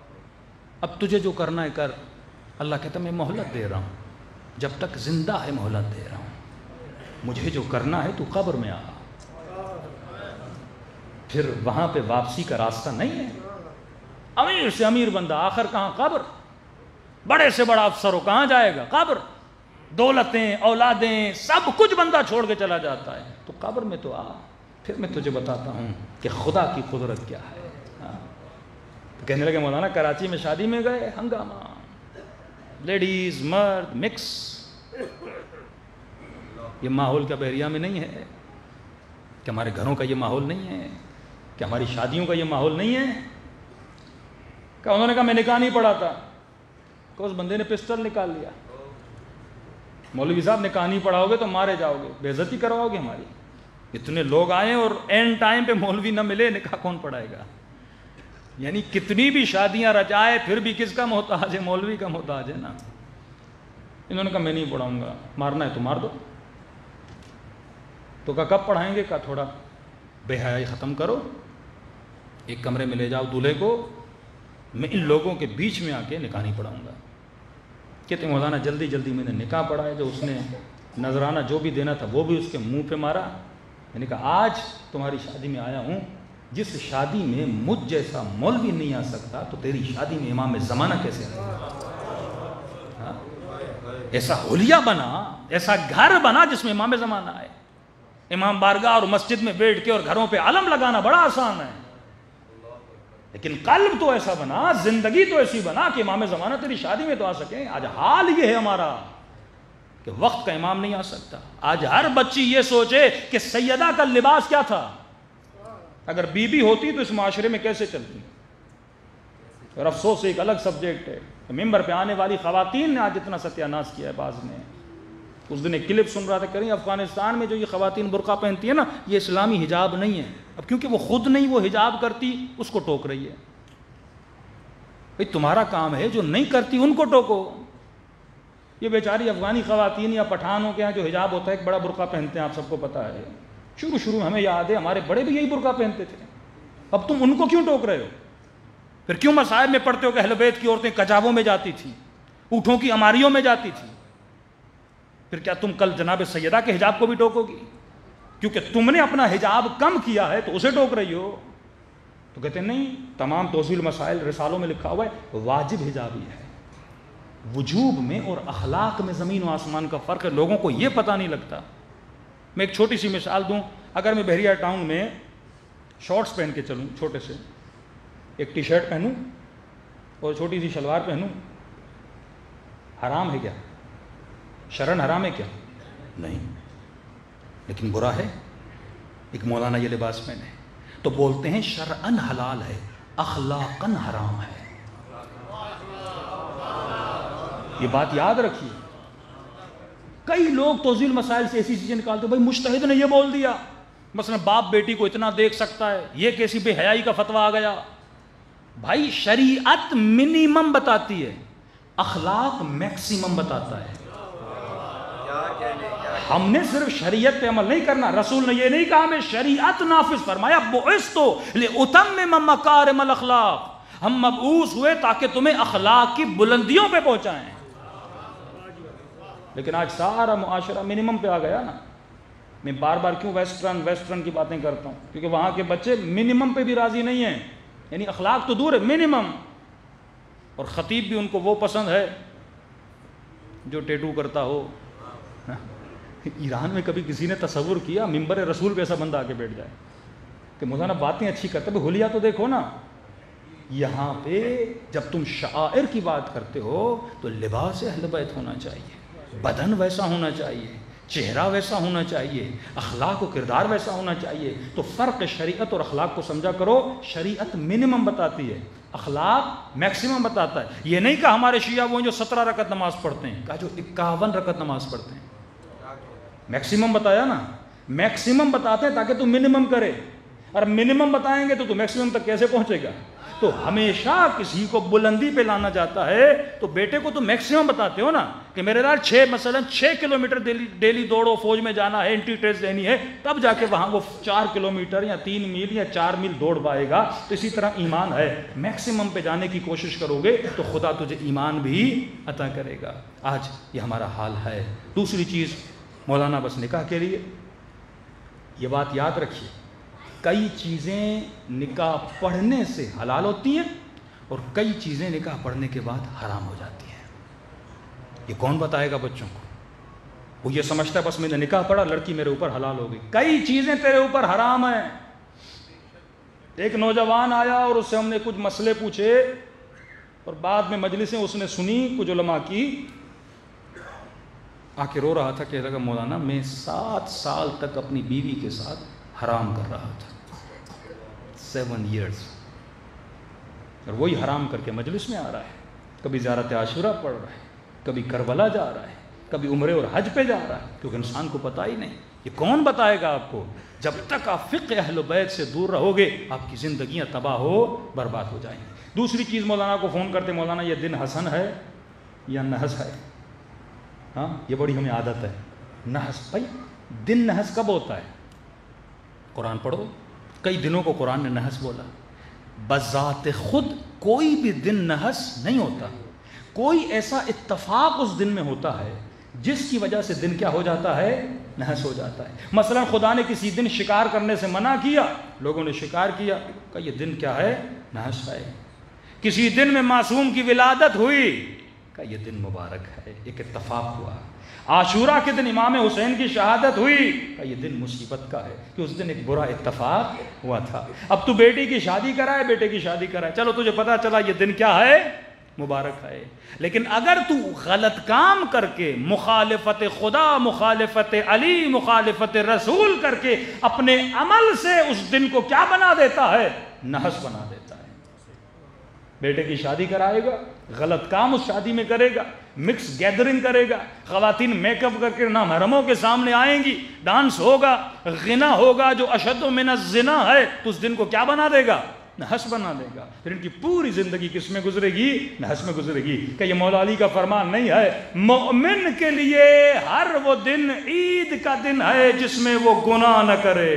اب تجھے جو کرنا ہے کر. اللہ کہتا ہے میں مہلت دے رہا ہوں، جب تک زندہ ہے مہلت دے رہا ہوں، مجھے جو کرنا ہے تو قبر میں آ. پھر وہاں پہ واپسی کا راستہ نہیں ہے. امیر سے امیر بندہ آخر کہاں؟ قبر. بڑے سے بڑا افسر ہو کہاں جائے گا؟ قبر. دولتیں، اولادیں، سب کچھ بندہ چھوڑ کے چلا جاتا ہے. تو قبر میں تو آ، پھر میں تجھے بتاتا ہوں کہ خدا کی قدرت کیا ہے. تو کہنے لگے مولانا کراچی میں شادی میں گئے، ہنگامہ، لیڈیز مرد مکس. یہ ماحول کیا بحریہ میں نہیں ہے؟ کہ ہمارے گھروں کا یہ ماحول نہیں ہے؟ کہ ہماری شادیوں کا یہ ماحول نہیں ہے؟ کہ انہوں نے کہا میں نکاح نہیں پڑھا تھا. کہ اس بندے نے پسٹل نکال لیا. مولوی صاحب نکاح نہیں پڑھاؤ گے تو مارے جاؤ گے، بے عزتی کرواؤ گے ہماری. اتنے لوگ آئے اور اینڈ ٹائم پہ مولوی نہ ملے، نکاح کون پڑھائے گا؟ یعنی کتنی بھی شادیاں رچائے پھر بھی کس کا محتاج ہے؟ مولوی کا محتاج ہے نا. انہوں نے کہا میں نہیں پڑھاؤں گا، مارنا ہے تو مار دو. تو کہا کب پڑھائیں گے؟ کہا تھوڑا بے حیائی ختم کرو، ایک کمرے میں لے جاؤ دولہے کو، میں ان لوگوں کے بیچ میں آ کے نکاح نہیں پڑھاؤں گا. کہتے ہیں مولانا جلدی جلدی میں نے نکاح پڑھایا. جو اس نے نذرانہ جو بھی دینا تھا وہ بھی اس کے منہ پہ مارا. میں نے کہا آج تمہاری شادی میں آیا ہوں، جس شادی میں مجھ جیسا مولوی نہیں آ سکتا تو تیری شادی میں امام زمانہ کیسے آئے گا؟ ایسا حلیہ بنا، ایسا گھر بنا جس میں امام زمانہ آئے. امام بارگاہ اور مسجد میں بیٹھ کے اور گھروں پہ علم لگانا بڑا آسان ہے، لیکن قلب تو ایسا بنا، زندگی تو ایسی بنا کہ امام زمانہ تیری شادی میں تو آ سکیں. آج حال یہ ہے ہمارا کہ وقت کا امام نہیں آ سکتا. آج ہر بچی یہ سوچے کہ سیدہ کا لباس کیا تھا، اگر بی بی ہوتی تو اس معاشرے میں کیسے چلتی. اور افسوس ایک الگ سبجیکٹ ہے، ممبر پہ آنے والی خواتین نے آج اتنا ستیہ ناش کیا ہے. بعض نے اس دن ایک کلپ سن رہا تھا، کریں افغانستان میں جو یہ خواتین برقع پہنتی ہیں نا، یہ اسلامی حجاب نہیں ہے. اب کیونکہ وہ خود نہیں وہ حجاب کرتی، اس کو ٹوک رہی ہے. بھئی تمہارا کام ہے جو نہیں کرتی ان کو ٹوکو. یہ بیچاری افغانی خواتین یا پٹھانوں کے یہاں جو حجاب ہوتا ہے ایک بڑا برقع پہنتے ہیں، آپ سب کو پتہ ہے. شروع میں ہمیں یاد ہے ہمارے بڑے بھی یہی برقع پہنتے تھے. اب تم ان کو کیوں ٹوک رہے ہو؟ پھر کیوں مسائل میں پڑھتے ہو کہ اہل بیت کی عورتیں کجاووں میں جاتی تھیں، اونٹوں کی اماریوں میں جاتی تھیں؟ پھر کیا تم کل جناب سیدہ کے حجاب کو بھی ٹوکو گی؟ کیونکہ تم نے اپنا حجاب کم کیا ہے تو اسے ٹوک رہی ہو. تو کہتے ہیں نہیں، تمام توضیح المسائل رسالوں میں لکھا ہوا ہے واجب حجاب ہی ہے. وجوب میں اور اخلاق میں زمین و آسمان کا فرق ہے، لوگوں کو یہ پتہ نہیں لگتا. میں ایک چھوٹی سی مثال دوں. اگر میں بحریہ ٹاؤن میں شارٹس پہن کے چلوں، چھوٹے سے ایک ٹی شرٹ پہنوں اور چھوٹی سی شلوار پہنوں، حرام ہے کیا؟ شرن حرام ہے کیا؟ نہیں، لیکن برا ہے. ایک مولانا یہ لباس پہنے تو بولتے ہیں شرعن حلال ہے، اخلاقن حرام ہے. یہ بات یاد رکھیے. کئی لوگ توضیح مسائل سے ایسی چیزیں نکالتے ہیں، بھائی مجتہد نے یہ بول دیا، مثلا باپ بیٹی کو اتنا دیکھ سکتا ہے، یہ کیسی بے حیائی کا فتویٰ آ گیا. بھائی شریعت منیمم بتاتی ہے، اخلاق میکسیمم بتاتا ہے. ہم نے صرف شریعت پہ عمل نہیں کرنا. رسول نے یہ نہیں کہا میں شریعت نافذ فرمایا، بعثت لأتمم مکارم الاخلاق، ہم مبعوث ہوئے تاکہ تمہیں اخلاق کی بلندیوں پہ پہنچائیں. لیکن آج سارا معاشرہ منیمم پہ آ گیا نا. میں بار بار کیوں ویسٹرن کی باتیں کرتا ہوں؟ کیونکہ وہاں کے بچے منیمم پہ بھی راضی نہیں ہیں، یعنی اخلاق تو دور ہے، منیمم. اور خطیب بھی ان کو وہ پسند ہے جو ٹیٹو کرتا ہو. ایران میں کبھی کسی نے تصور کیا ممبر رسول پہ ایسا بندہ آ کے بیٹھ جائے کہ مولانا باتیں اچھی کرتے ہیں، حلیہ تو دیکھو نا. یہاں پہ جب تم شعائر کی بات کرتے ہو تو لباس اہل بیت ہونا چاہیے، بدن ویسا ہونا چاہیے، چہرہ ویسا ہونا چاہیے، اخلاق و کردار ویسا ہونا چاہیے. تو فرق شریعت اور اخلاق کو سمجھا کرو. شریعت منیمم بتاتی ہے، اخلاق میکسیمم بتاتا ہے. یہ نہیں کہ ہمارے شیعہ وہ جو 17 رکعت نماز پڑھتے ہیں، کہا جو 51 رکعت نماز پڑھتے ہیں. میکسیمم بتایا نا، میکسیمم بتاتے ہیں تاکہ تم منیمم کرے. اور منیمم بتائیں گے تو میکسیمم تک کیسے پہنچے گا؟ تو ہمیشہ کسی کو بلندی پہ لانا جاتا ہے تو بیٹے کو تو میکسیمم بتاتے ہو نا کہ میرے لال 6 کلومیٹر ڈیلی دوڑو، فوج میں جانا ہے، انٹری ٹیسٹ دینی ہے، تب جا کے وہاں وہ 4 کلومیٹر یا 3 میل یا 4 میل دوڑ پائے گا۔ تو اسی طرح ایمان ہے، میکسیمم پہ جانے کی کوشش کرو گے تو خدا تجھے ایمان بھی عطا کرے گا۔ آج یہ ہمارا حال ہے۔ دوسری چیز مولانا بس نکاح کے لیے یہ بات یاد رکھیے، کئی چیزیں نکاح پڑھنے سے حلال ہوتی ہیں اور کئی چیزیں نکاح پڑھنے کے بعد حرام ہو جاتی ہیں۔ یہ کون بتائے گا بچوں کو؟ وہ یہ سمجھتا ہے بس میں نے نکاح پڑھا، لڑکی میرے اوپر حلال ہو گئی۔ کئی چیزیں تیرے اوپر حرام ہیں۔ ایک نوجوان آیا اور اس سے ہم نے کچھ مسئلے پوچھے اور بعد میں مجلسیں اس نے سنی کچھ علماء کی، آ کے رو رہا تھا کہ لگا مولانا میں 7 سال تک اپنی بیوی کے ساتھ حرام کر رہا تھا، 7 ایئرز، اور وہی حرام کر کے مجلس میں آ رہا ہے، کبھی زیارت عاشورہ پڑھ رہا ہے، کبھی کربلا جا رہا ہے، کبھی عمرے اور حج پہ جا رہا ہے، کیونکہ انسان کو پتہ ہی نہیں۔ یہ کون بتائے گا آپ کو؟ جب تک آپ فقہ اہل بیت سے دور رہو گے آپ کی زندگیاں تباہ ہو برباد ہو جائیں گی۔ دوسری چیز مولانا کو فون کرتے، مولانا یہ دن حسن ہے یا نحس ہے؟ ہاں یہ بڑی ہمیں عادت ہے، نحس۔ بھائی دن نحس کب ہوتا ہے؟ قرآن پڑھو، کئی دنوں کو قرآن نے نحس بولا۔ بذات خود کوئی بھی دن نحس نہیں ہوتا، کوئی ایسا اتفاق اس دن میں ہوتا ہے جس کی وجہ سے دن کیا ہو جاتا ہے؟ نحس ہو جاتا ہے۔ مثلا خدا نے کسی دن شکار کرنے سے منع کیا، لوگوں نے شکار کیا، کہ یہ دن کیا ہے؟ نحس ہے۔ کسی دن میں معصوم کی ولادت ہوئی، کہ یہ دن مبارک ہے، ایک اتفاق ہوا۔ عاشورہ کے دن امام حسین کی شہادت ہوئی، کہ یہ دن مصیبت کا ہے، کہ اس دن ایک برا اتفاق ہوا تھا۔ اب تو بیٹی کی شادی کرائے، بیٹے کی شادی کرائے، چلو تجھے پتا چلا یہ دن کیا ہے؟ مبارک ہے۔ لیکن اگر تو غلط کام کر کے، مخالفت خدا، مخالفت علی، مخالفت رسول کر کے اپنے عمل سے اس دن کو کیا بنا دیتا ہے؟ نحس بنا دیتا ہے۔ بیٹے کی شادی کرائے گا، غلط کام اس شادی میں کرے گا، مکس گیدرنگ کرے گا، خواتین میک اپ کر کے نامحرموں کے سامنے آئیں گی، ڈانس ہوگا، غنا ہوگا جو اشد من الزنا ہے، تو اس دن کو کیا بنا دے گا؟ نحس بنا دے گا۔ پھر ان کی پوری زندگی کس میں گزرے گی؟ نحس میں گزرے گی۔ کہ یہ مولا علی کا فرمان نہیں ہے، مومن کے لیے ہر وہ دن عید کا دن ہے جس میں وہ گناہ نہ کرے۔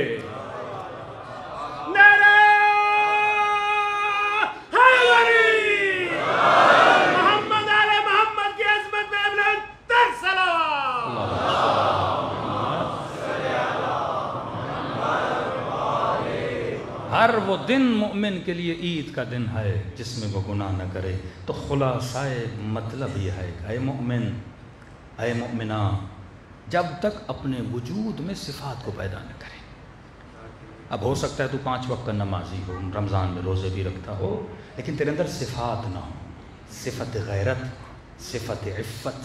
ہر وہ دن مومن کے لیے عید کا دن ہے جس میں وہ گناہ نہ کرے۔ تو خلاصہ مطلب یہ ہے کہ اے مومن، اے مومنہ، جب تک اپنے وجود میں صفات کو پیدا نہ کرے۔ اب ہو سکتا ہے تو 5 وقت کا نمازی ہو، رمضان میں روزے بھی رکھتا ہو، لیکن تیرے اندر صفات نہ ہو، صفت غیرت، صفت عفت،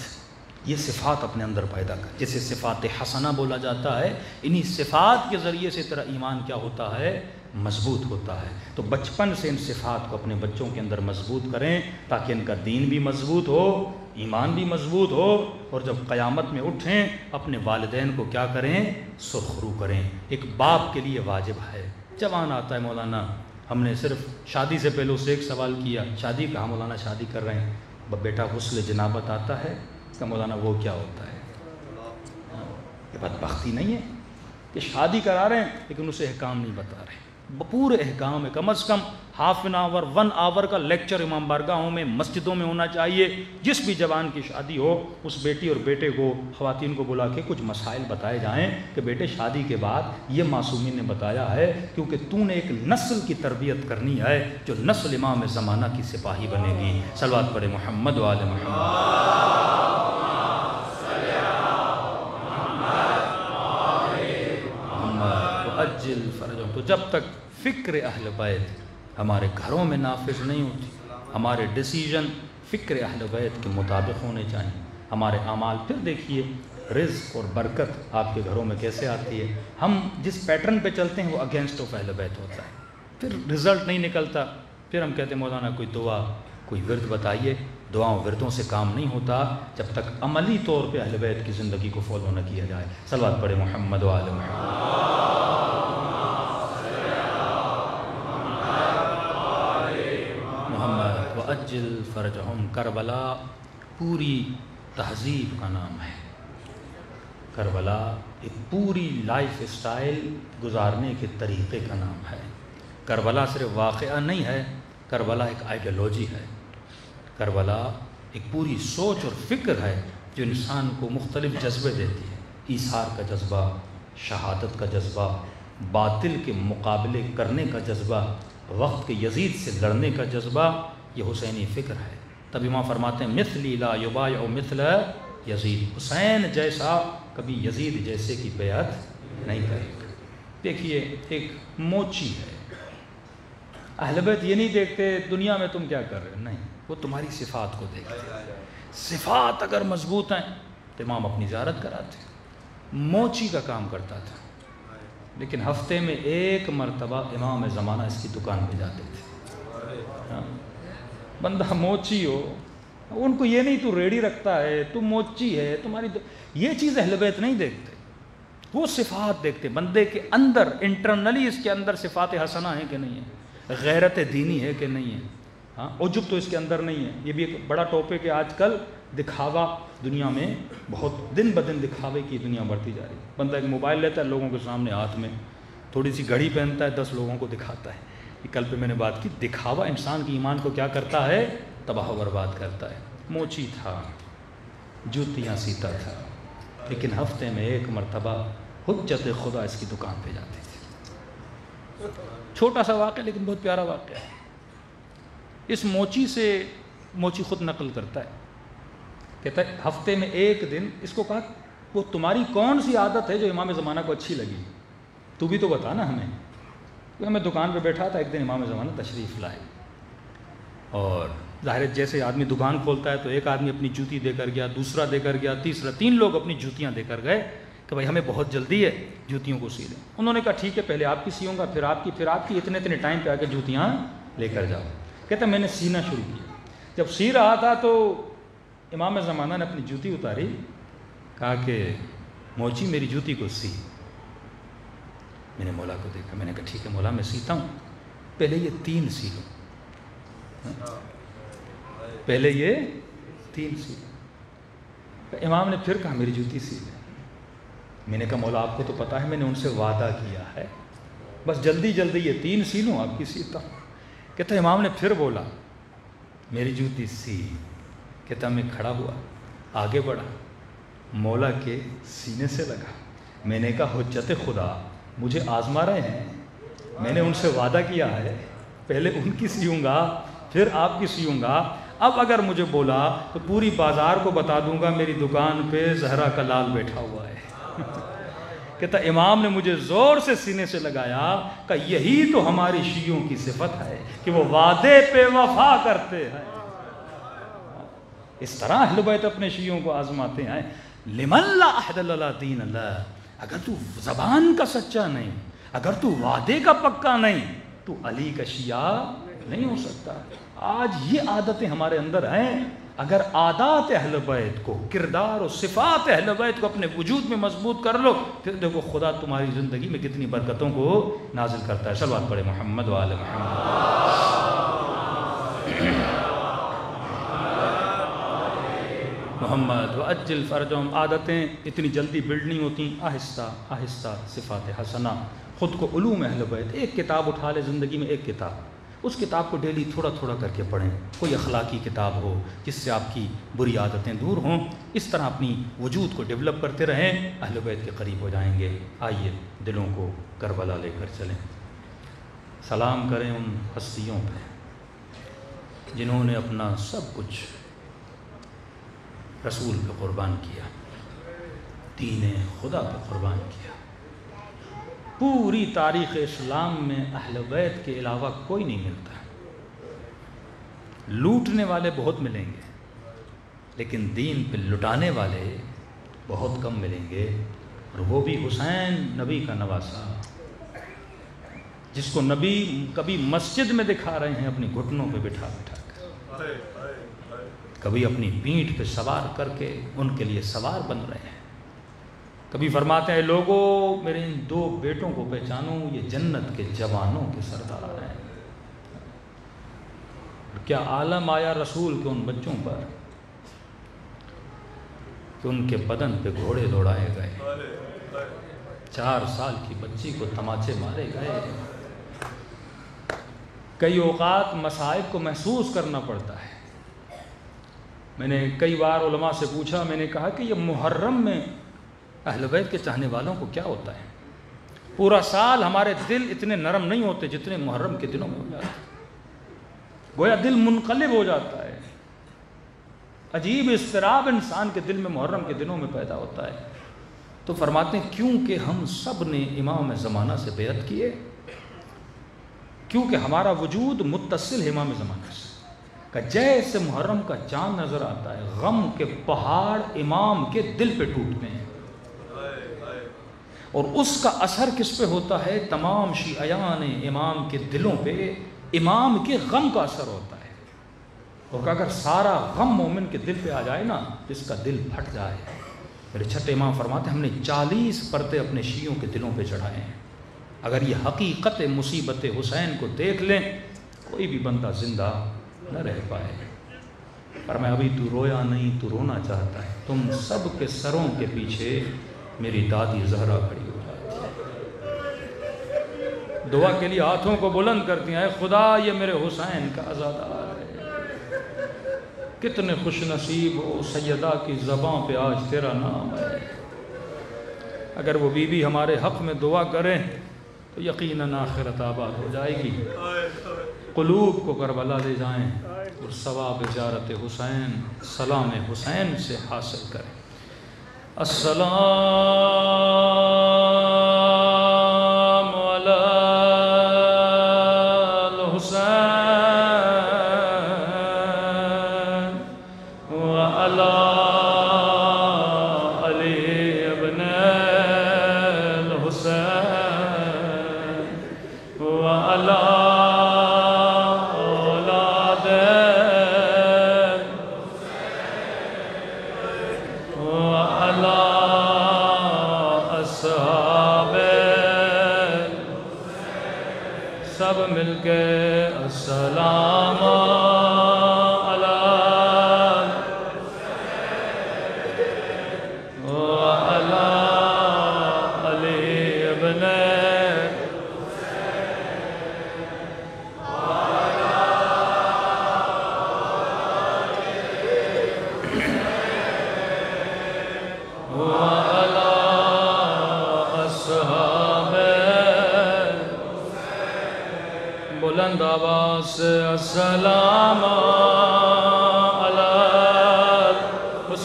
یہ صفات اپنے اندر پیدا کر، جسے صفات حسنہ بولا جاتا ہے۔ انہی صفات کے ذریعے سے تیرا ایمان کیا ہوتا ہے؟ مضبوط ہوتا ہے۔ تو بچپن سے ان صفات کو اپنے بچوں کے اندر مضبوط کریں تاکہ ان کا دین بھی مضبوط ہو، ایمان بھی مضبوط ہو، اور جب قیامت میں اٹھیں اپنے والدین کو کیا کریں؟ سرخرو کریں۔ ایک باپ کے لیے واجب ہے۔ جوان آتا ہے، مولانا ہم نے صرف شادی سے پہلے اسے ایک سوال کیا، شادی کہا؟ مولانا شادی کر رہے ہیں۔ بیٹا غسل جنابت آتا ہے؟ کہ مولانا وہ کیا ہوتا ہے؟ یہ بدبختی نہیں ہے کہ شادی کرا رہے ہیں لیکن اسے احکام نہیں بتا رہے۔ پورے احکام ہے، کم از کم ½ an hour 1 hour کا لیکچر امام بارگاہوں میں، مسجدوں میں ہونا چاہیے۔ جس بھی جوان کی شادی ہو اس بیٹی اور بیٹے کو، خواتین کو بلا کے کچھ مسائل بتائے جائیں کہ بیٹے شادی کے بعد یہ معصومین نے بتایا ہے، کیونکہ تو نے ایک نسل کی تربیت کرنی ہے جو نسل امام زمانہ کی سپاہی بنے گی۔ صلوات پڑھے محمد و آل محمد۔ اجل فرجوں۔ تو جب تک فکر اہل بیت ہمارے گھروں میں نافذ نہیں ہوتی، ہمارے ڈیسیجن فکر اہل بیت کے مطابق ہونے چاہیے، ہمارے اعمال، پھر دیکھیے رزق اور برکت آپ کے گھروں میں کیسے آتی ہے۔ ہم جس پیٹرن پہ چلتے ہیں وہ اگینسٹ آف اہل بیت ہوتا ہے، پھر رزلٹ نہیں نکلتا، پھر ہم کہتے ہیں مولانا کوئی دعا، کوئی ورد بتائیے۔ دعاؤں وردوں سے کام نہیں ہوتا جب تک عملی طور پہ اہل بیت کی زندگی کو فالو نہ کیا جائے۔ صلوات پڑھے محمد و آل محمد۔ وعجل فرجہم، کربلا پوری تہذیب کا نام ہے۔ کربلا ایک پوری لائف اسٹائل گزارنے کے طریقے کا نام ہے۔ کربلا صرف واقعہ نہیں ہے، کربلا ایک آئیڈیالوجی ہے۔ کربلا ایک پوری سوچ اور فکر ہے جو انسان کو مختلف جذبے دیتی ہے، ایثار کا جذبہ، شہادت کا جذبہ، باطل کے مقابلے کرنے کا جذبہ، وقت کے یزید سے لڑنے کا جذبہ، یہ حسینی فکر ہے۔ تب امام فرماتے ہیں مثلی لا یبایع مثل یزید، حسین جیسا کبھی یزید جیسے کی بیعت نہیں کرے گا۔ دیکھیے ایک موچی ہے، اہل بیت یہ نہیں دیکھتے دنیا میں تم کیا کر رہے ہو، نہیں، وہ تمہاری صفات کو دیکھتے ہیں۔ صفات اگر مضبوط ہیں تو امام اپنی زیارت کراتے۔ موچی کا کام کرتا تھا، لیکن ہفتے میں ایک مرتبہ امام زمانہ اس کی دکان پہ جاتے تھے۔ بندہ موچی ہو، ان کو یہ نہیں تو ریڑھی رکھتا ہے، تو موچی ہے تمہاری، یہ چیز اہل بیت نہیں دیکھتے، وہ صفات دیکھتے بندے کے اندر، انٹرنلی اس کے اندر صفات حسنہ ہیں کہ نہیں ہے، غیرت دینی ہے کہ نہیں ہے، ہاں عجب تو اس کے اندر نہیں ہے۔ یہ بھی ایک بڑا ٹاپک ہے آج کل، دکھاوا دنیا میں بہت دن بدن دکھاوے کی دنیا بڑھتی جا رہی ہے۔ بندہ ایک موبائل لیتا ہے لوگوں کے سامنے ہاتھ میں، تھوڑی سی گھڑی پہنتا ہے 10 لوگوں کو دکھاتا ہے۔ یہ کل پہ میں نے بات کی، دکھاوا انسان کی ایمان کو کیا کرتا ہے، تباہ و برباد کرتا ہے۔ موچی تھا، جوتیاں سیتا تھا، لیکن ہفتے میں ایک مرتبہ حجت خدا اس کی دکان پہ جاتے تھے۔ چھوٹا سا واقعہ لیکن بہت پیارا واقعہ ہے۔ اس موچی سے، موچی خود نقل کرتا ہے، کہتا ہے ہفتے میں ایک دن، اس کو کہا وہ تمہاری کون سی عادت ہے جو امام زمانہ کو اچھی لگی، تو بھی تو بتا نا ہمیں۔ کیونکہ میں دکان پہ بیٹھا تھا، ایک دن امام زمانہ تشریف لائے، اور ظاہر جیسے آدمی دکان کھولتا ہے تو ایک آدمی اپنی جوتی دے کر گیا، دوسرا دے کر گیا، تیسرا، 3 لوگ اپنی جوتیاں دے کر گئے کہ بھائی ہمیں بہت جلدی ہے، جوتیوں کو سی لیں۔ انہوں نے کہا ٹھیک ہے، پہلے آپ کی سیوں گا، پھر آپ کی، پھر آپ کی، اتنے ٹائم پہ آ کے جوتیاں لے کر جاؤ۔ کہتا میں نے سینا شروع کیا، جب سی رہا تھا تو امام زمانہ نے اپنی جوتی اتاری، کہا کہ موچی میری جوتی کو سی۔ میں نے مولا کو دیکھا، میں نے کہا ٹھیک ہے مولا میں سیتا ہوں، پہلے یہ 3 سی لو، پہلے یہ 3 سی لو۔ امام نے پھر کہا میری جوتی سی لے۔ میں نے کہا مولا آپ کو تو پتا ہے میں نے ان سے وعدہ کیا ہے، بس جلدی جلدی یہ 3 سی لوں، آپ کی سیتا ہوں۔ کہتا امام نے پھر بولا میری جوتی سی۔ کہتا میں کھڑا ہوا، آگے بڑھا، مولا کے سینے سے لگا۔ میں نے کہا حجت خدا مجھے آزما رہے ہیں، میں نے ان سے وعدہ کیا ہے پہلے ان کی سیوں گا پھر آپ کی سیوں گا، اب اگر مجھے بولا تو پوری بازار کو بتا دوں گا میری دکان پہ زہرا کا لال بیٹھا ہوا ہے۔ کہتا امام نے مجھے زور سے سینے سے لگایا کہ یہی تو ہماری شیعوں کی صفت ہے کہ وہ وعدے پہ وفا کرتے ہیں۔ اس طرح اہل بیت اپنے شیعوں کو آزماتے ہیں۔ لمن لا عہد اللہ دین اللہ، اگر تو زبان کا سچا نہیں، اگر تو وعدے کا پکا نہیں، تو علی کا شیعہ نہیں ہو سکتا۔ آج یہ عادتیں ہمارے اندر ہیں، اگر عادات اہل بیت کو، کردار و صفات اہل بیت کو اپنے وجود میں مضبوط کر لو، پھر دیکھو خدا تمہاری زندگی میں کتنی برکتوں کو نازل کرتا ہے۔ صلوات پڑھے محمد وآل محمد۔ محمد وعجل فرجہم، عادتیں اتنی جلدی بلڈ نہیں ہوتی، آہستہ آہستہ صفات حسنہ، خود کو علوم اہل بیت، ایک کتاب اٹھا لے زندگی میں، ایک کتاب، اس کتاب کو ڈیلی تھوڑا تھوڑا کر کے پڑھیں، کوئی اخلاقی کتاب ہو جس سے آپ کی بری عادتیں دور ہوں، اس طرح اپنی وجود کو ڈیولپ کرتے رہیں، اہل بیت کے قریب ہو جائیں گے۔ آئیے دلوں کو کربلا لے کر چلیں، سلام کریں ان ہستیوں پہ جنہوں نے اپنا سب کچھ رسول پہ قربان کیا، دین خدا پہ قربان کیا۔ پوری تاریخ اسلام میں اہل بیت کے علاوہ کوئی نہیں ملتا۔ لوٹنے والے بہت ملیں گے، لیکن دین پہ لٹانے والے بہت کم ملیں گے، اور وہ بھی حسین نبی کا نواسا، جس کو نبی کبھی مسجد میں دکھا رہے ہیں اپنی گھٹنوں پہ بٹھا بٹھا کر، کبھی اپنی پیٹھ پہ سوار کر کے ان کے لیے سوار بن رہے ہیں، کبھی فرماتے ہیں لوگوں میرے ان 2 بیٹوں کو پہچانو، یہ جنت کے جوانوں کے سردار ہیں۔ کیا عالم آیا رسول کے ان بچوں پر کہ ان کے بدن پہ گھوڑے دوڑائے گئے، 4 سال کی بچی کو تماچے مارے گئے۔ کئی اوقات مصائب کو محسوس کرنا پڑتا ہے۔ میں نے کئی بار علماء سے پوچھا، میں نے کہا کہ یہ محرم میں اہل بیت کے چاہنے والوں کو کیا ہوتا ہے؟ پورا سال ہمارے دل اتنے نرم نہیں ہوتے جتنے محرم کے دنوں میں ہو جاتے ہیں۔ گویا دل منقلب ہو جاتا ہے، عجیب اضطراب انسان کے دل میں محرم کے دنوں میں پیدا ہوتا ہے۔ تو فرماتے ہیں کیونکہ ہم سب نے امام زمانہ سے بیعت کیے، کیونکہ ہمارا وجود متصل ہے امام زمانہ سے، کہ جیسے محرم کا چاند نظر آتا ہے غم کے پہاڑ امام کے دل پہ ٹوٹتے ہیں، اور اس کا اثر کس پہ ہوتا ہے؟ تمام شیعیان امام کے دلوں پہ امام کے غم کا اثر ہوتا ہے۔ اور اگر سارا غم مومن کے دل پہ آ جائے نا، جس کا دل پھٹ جائے، میرے چھٹے امام فرماتے ہیں ہم نے 40 پرتے اپنے شیعوں کے دلوں پہ چڑھائے ہیں۔ اگر یہ حقیقت مصیبت حسین کو دیکھ لیں، کوئی بھی بندہ زندہ نہ رہ پائے۔ پر میں ابھی تو رویا نہیں، تو رونا چاہتا ہے۔ تم سب کے سروں کے پیچھے میری دادی زہرا کھڑی ہو جاتی ہے، دعا کے لیے ہاتھوں کو بلند کرتی ہیں، اے خدا یہ میرے حسین کا عزادار ہے۔ کتنے خوش نصیب ہو سیدہ کی زباں پہ آج تیرا نام ہے۔ اگر وہ بی بی ہمارے حق میں دعا کریں تو یقیناً آخرت آباد ہو جائے گی۔ قلوب کو کربلا لے جائیں اور ثواب زیارت حسین سلام حسین سے حاصل کریں۔ السلام علی الحسین وعلی علی ابن الحسین وعلی اولاد وعلی اصحاب، سب مل کے السلام علی وعلی علی ابن وعلی اصحاب، بلند آواز سے السلام علی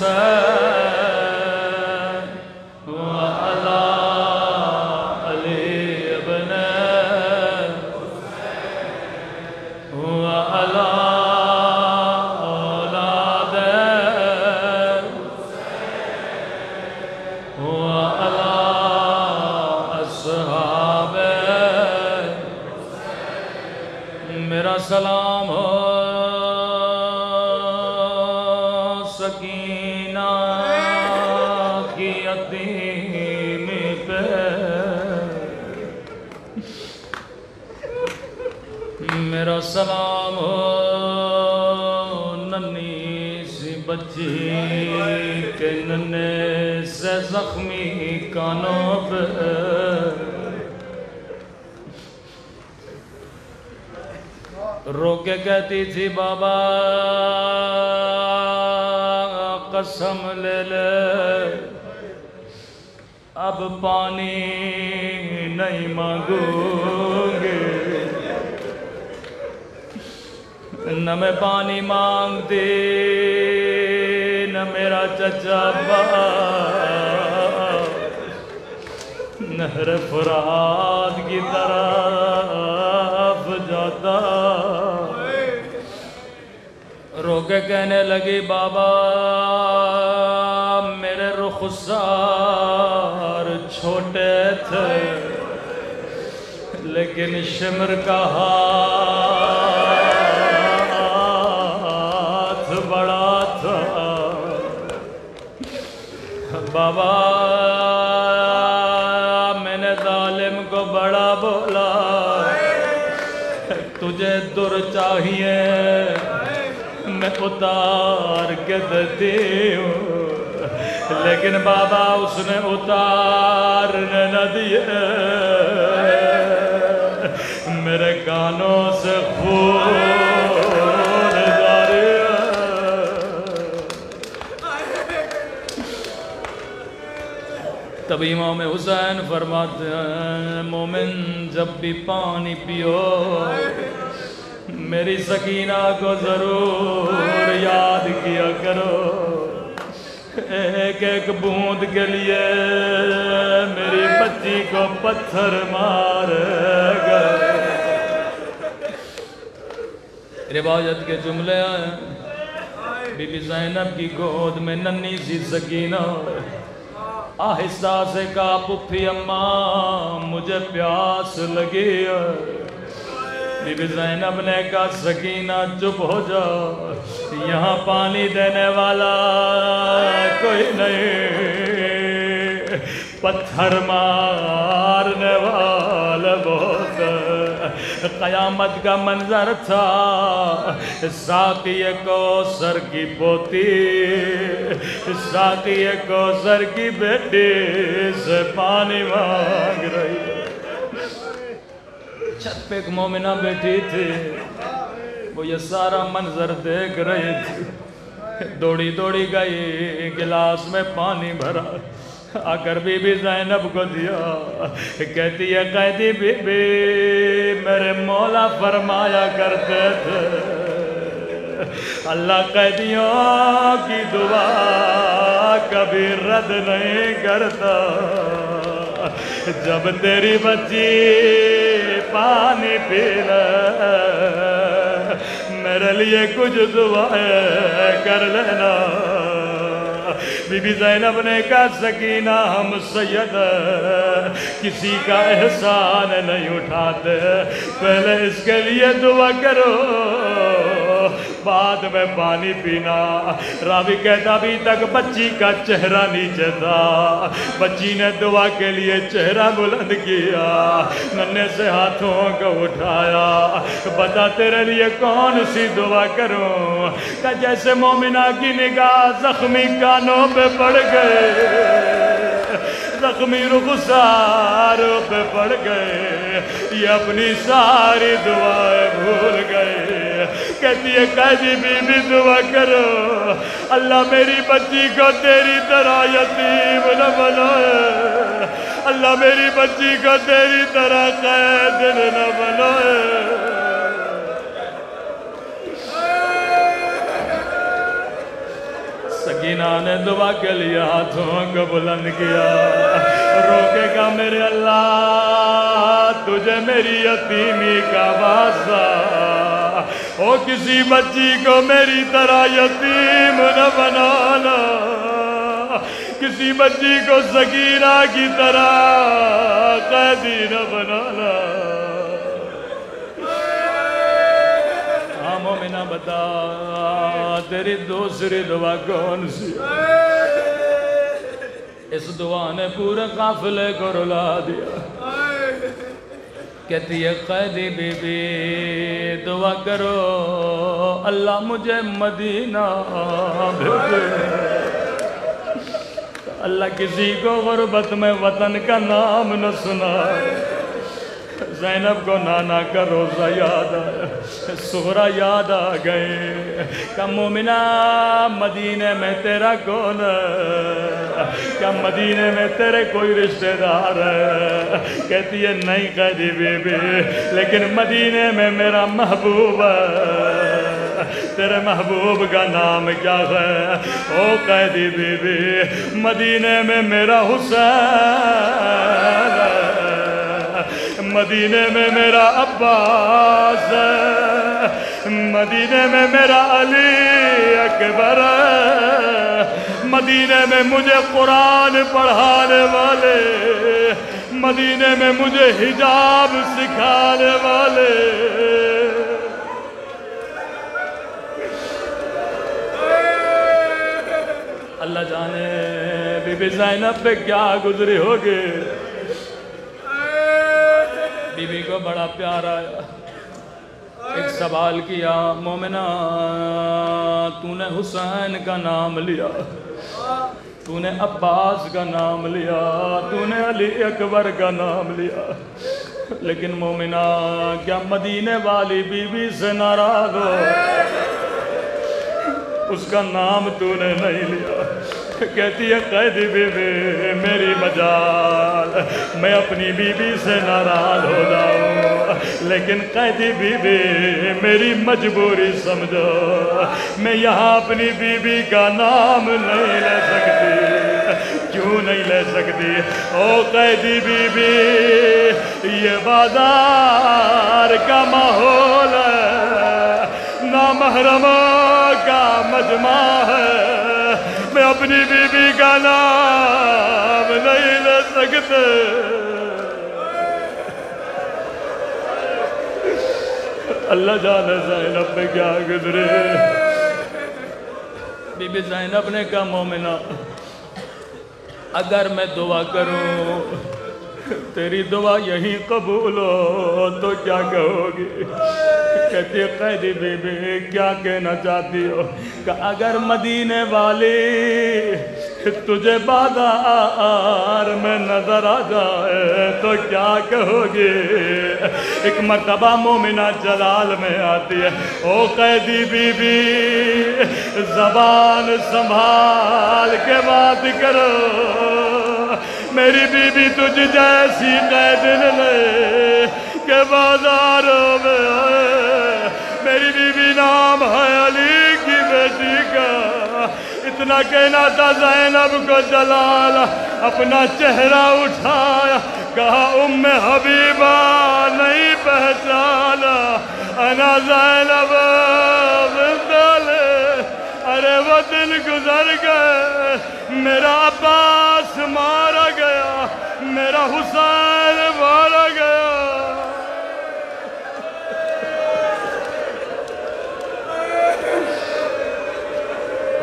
الحسین وعلی علی ابن وعلی اولاد وعلی اصحاب، میرا سلام ہو سکینہ کی یتیم پہ، میرا سلام ہو ننھی سی بچی کے ننے سے زخمی کانوں پہ، رو کے کہتی تھی بابا قسم لے لے اب پانی نہیں مانگوں گی، نہ میں پانی مانگتی نہ میرا چچا نہر فرات کی طرف جاتا، رو کے کہنے لگی بابا میرے رخسار چھوٹے تھے لیکن شمر کا ہاتھ بڑا تھا، بابا میں نے ظالم کو بڑا بولا، تجھے در چاہیے میں اتار کے دیتی ہوں، لیکن بابا اس نے اتارنے نہ دیے، میرے کانوں سے خون جاری ہے۔ تب امام حسین فرماتے ہیں مومن جب بھی پانی پیو میری سکینہ کو ضرور یاد کیا کرو، ایک ایک بوند کے لیے میری بچی کو پتھر مارے گئے۔ روایت کے جملے ہیں بی بی زینب کی گود میں ننھی سی سکینہ آہستہ سے کہا پھپھی اماں مجھے پیاس لگی ہے۔ بی بی زینب نے کہا سکینہ چپ ہو جاؤ، یہاں پانی دینے والا کوئی نہیں، پتھر مارنے والے بہت۔ قیامت کا منظر تھا، ساقی کوثر کی پوتی ساقی کوثر کی بیٹی سے پانی مانگ رہی ہے۔ چھت پہ ایک مومنہ بیٹھی تھی، وہ یہ سارا منظر دیکھ رہی تھی، دوڑی دوڑی گئی گلاس میں پانی بھرا، آ کر بی بی زینب کو دیا، کہتی ہے قیدی بی بی میرے مولا فرمایا کرتے تھے اللہ قیدیوں کی دعا کبھی رد نہیں کرتا، جب تیری بچی پانی پی لے میرے لیے کچھ دعائیں کر لینا۔ بی بی زینب نے کہا سکینہ ہم سید کسی کا احسان نہیں اٹھاتے، پہلے اس کے لیے دعا کرو بعد میں پانی پینا۔ راوی کہتا ابھی تک بچی کا چہرہ نیچے تھا، بچی نے دعا کے لیے چہرہ بلند کیا، ننھے سے ہاتھوں کو اٹھایا، بتا تیرے لیے کون سی دعا کروں؟ کہ جیسے مومنہ کی نگاہ زخمی کانوں پہ پڑ گئے، زخمی رخساروں پہ پڑ گئے، یہ اپنی ساری دعائیں بھول گئے۔ کہتی ہے قیدی بی بی دعا کرو اللہ میری بچی کو تیری طرح یتیم نہ بنائے، اللہ میری بچی کو تیری طرح قید نہ بنائے۔ سکینہ نے دعا کے لیے ہاتھوں کو بلند کیا، روکے گا میرے اللہ تجھے میری یتیمی کا واسطہ، او کسی بچی کو میری طرح یتیم نہ بنانا، کسی بچی کو سکینہ کی طرح قیدی نہ بنانا۔ ہاں مومنہ بتا تیری دوسری دعا کون سی؟ اس دعا نے پورے قافلے کو رلا دیا۔ کہتی ہے قیدی بی بی دعا کرو اللہ مجھے مدینہ بھیجے، اللہ کسی کو غربت میں وطن کا نام نہ سنائے۔ زینب کو نانا کا روزہ یاد آیا، سغرا یاد آ گئے، کہ مومنہ مدینے میں تیرا کون ہے؟ کیا مدینے میں تیرے کوئی رشتہ دار ہے؟ کہتی ہے نہیں قیدی بی بی، لیکن مدینے میں میرا محبوب ہے، تیرے محبوب کا نام کیا ہے؟ او قیدی بی بی مدینے میں میرا حسین ہے، مدینے میں میرا عباس ہے، مدینے میں میرا علی اکبر ہے، مدینے میں مجھے قرآن پڑھانے والے، مدینے میں مجھے حجاب سکھانے والے۔ اللہ جانے بی بی زینب پہ کیا گزری ہوگی۔ بی بی کو بڑا پیار آیا، ایک سوال کیا، مومنہ تو نے حسین کا نام لیا، تو نے عباس کا نام لیا، تو نے علی اکبر کا نام لیا، لیکن مومنہ کیا مدینے والی بی بی سے ناراض ہو؟ اس کا نام تو نے نہیں لیا۔ کہتی ہے قیدی بی بی میری مجال، میں اپنی بی بی سے ناراض ہو جاؤں، لیکن قیدی بی بی میری مجبوری سمجھو، میں یہاں اپنی بی بی کا نام نہیں لے سکتی۔ کیوں نہیں لے سکتی؟ او قیدی بی بی، یہ بازار کا ماحول ہے، نامحرموں کا مجمع ہے، میں اپنی بی بی کا نام نہیں لے سکتے۔ اللہ جانے زینب پہ کیا گزرے۔ بی بی زینب نے کہا مومنہ اگر میں دعا کروں تیری دعا یہیں قبول ہو تو کیا کہو گی؟ کہتی ہے قیدی بی بی کیا کہنا چاہتی ہو؟ کہ اگر مدینے والی تجھے بازار میں نظر آ جائے تو کیا کہو گی؟ ایک مرتبہ مومنہ جلال میں آتی ہے، او قیدی بی بی زبان سنبھال کے بات کرو، میری بی بی تجھ جیسی قید لے کہ بازاروں میں آئے، میری بی بی نام ہے علی کی بیٹی کا۔ اتنا کہنا تھا زینب کو جلال اپنا چہرہ اٹھایا، کہا ام حبیبہ نہیں پہچانا، انا زینب ارے وہ دن گزر گئے، میرا عباس مارا گیا، میرا حسین مارا گیا۔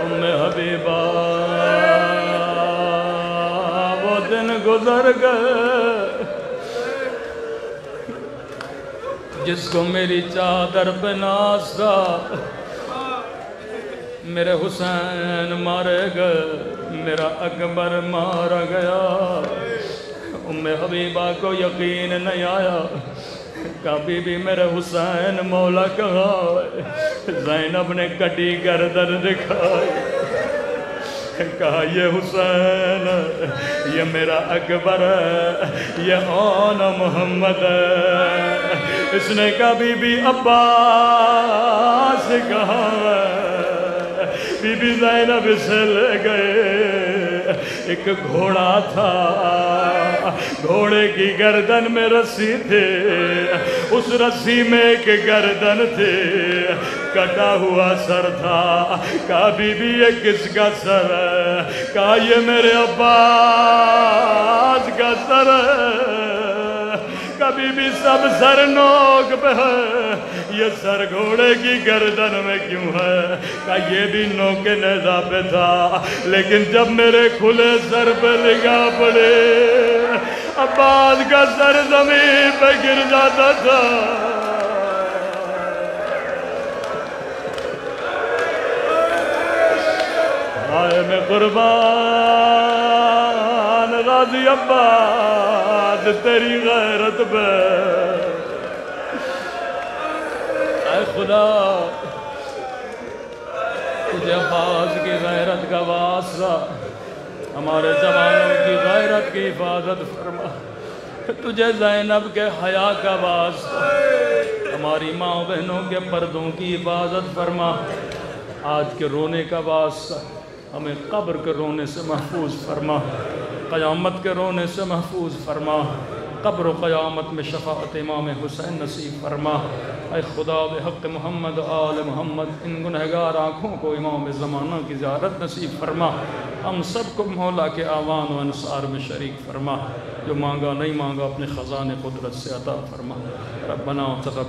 ام حبیبہ وہ دن گزر گئے جس کو میری چادر پہ ناز تھا، میرے حسین مارے گئے، میرا اکبر مارا گیا۔ ام حبیبہ کو یقین نہیں آیا، کہا بی بی میرے حسین مولا کہاں ہے؟ زینب نے کٹی گردن دکھائی، کہا یہ حسین ہے، یہ میرا اکبر ہے، یہ آن محمد ہے۔ اس نے کہا بی بی عباس کہاں ہے؟ بی بی زینب سے لے گئے، ایک گھوڑا تھا، گھوڑے کی گردن میں رسی تھے، اس رسی میں ایک گردن تھے، کٹا ہوا سر تھا۔ کہا بی بی یہ کس کا سر ہے؟ کہا یہ میرے عباس کا سر ہے۔ کبھی بھی سب سر نوک پہ ہے، یہ سر گھوڑے کی گردن میں کیوں ہے؟ کہا یہ بھی نوک نیزہ پہ تھا، لیکن جب میرے کھلے سر پہ نگاہ پڑے، عباس کا سر زمین پہ گر جاتا تھا۔ آئے میں قربان غازی عباس تیری غیرت پہ، اے خدا تجھے عباس کی غیرت کا واسطہ، ہمارے جوانوں کی غیرت کی حفاظت فرما، تجھے زینب کے حیا کا واسطہ، ہماری ماں بہنوں کے پردوں کی حفاظت فرما، آج کے رونے کا واسطہ ہمیں قبر کے رونے سے محفوظ فرما، قیامت کے رونے سے محفوظ فرما، قبر و قیامت میں شفاعت امام حسین نصیب فرما۔ اے خدا بحق محمد آل محمد ان گنہگار آنکھوں کو امام زمانہ کی زیارت نصیب فرما، ہم سب کو مولا کے آوان و انصار میں شریک فرما، جو مانگا نہیں مانگا اپنے خزانے قدرت سے عطا فرما۔ ربنا تقبل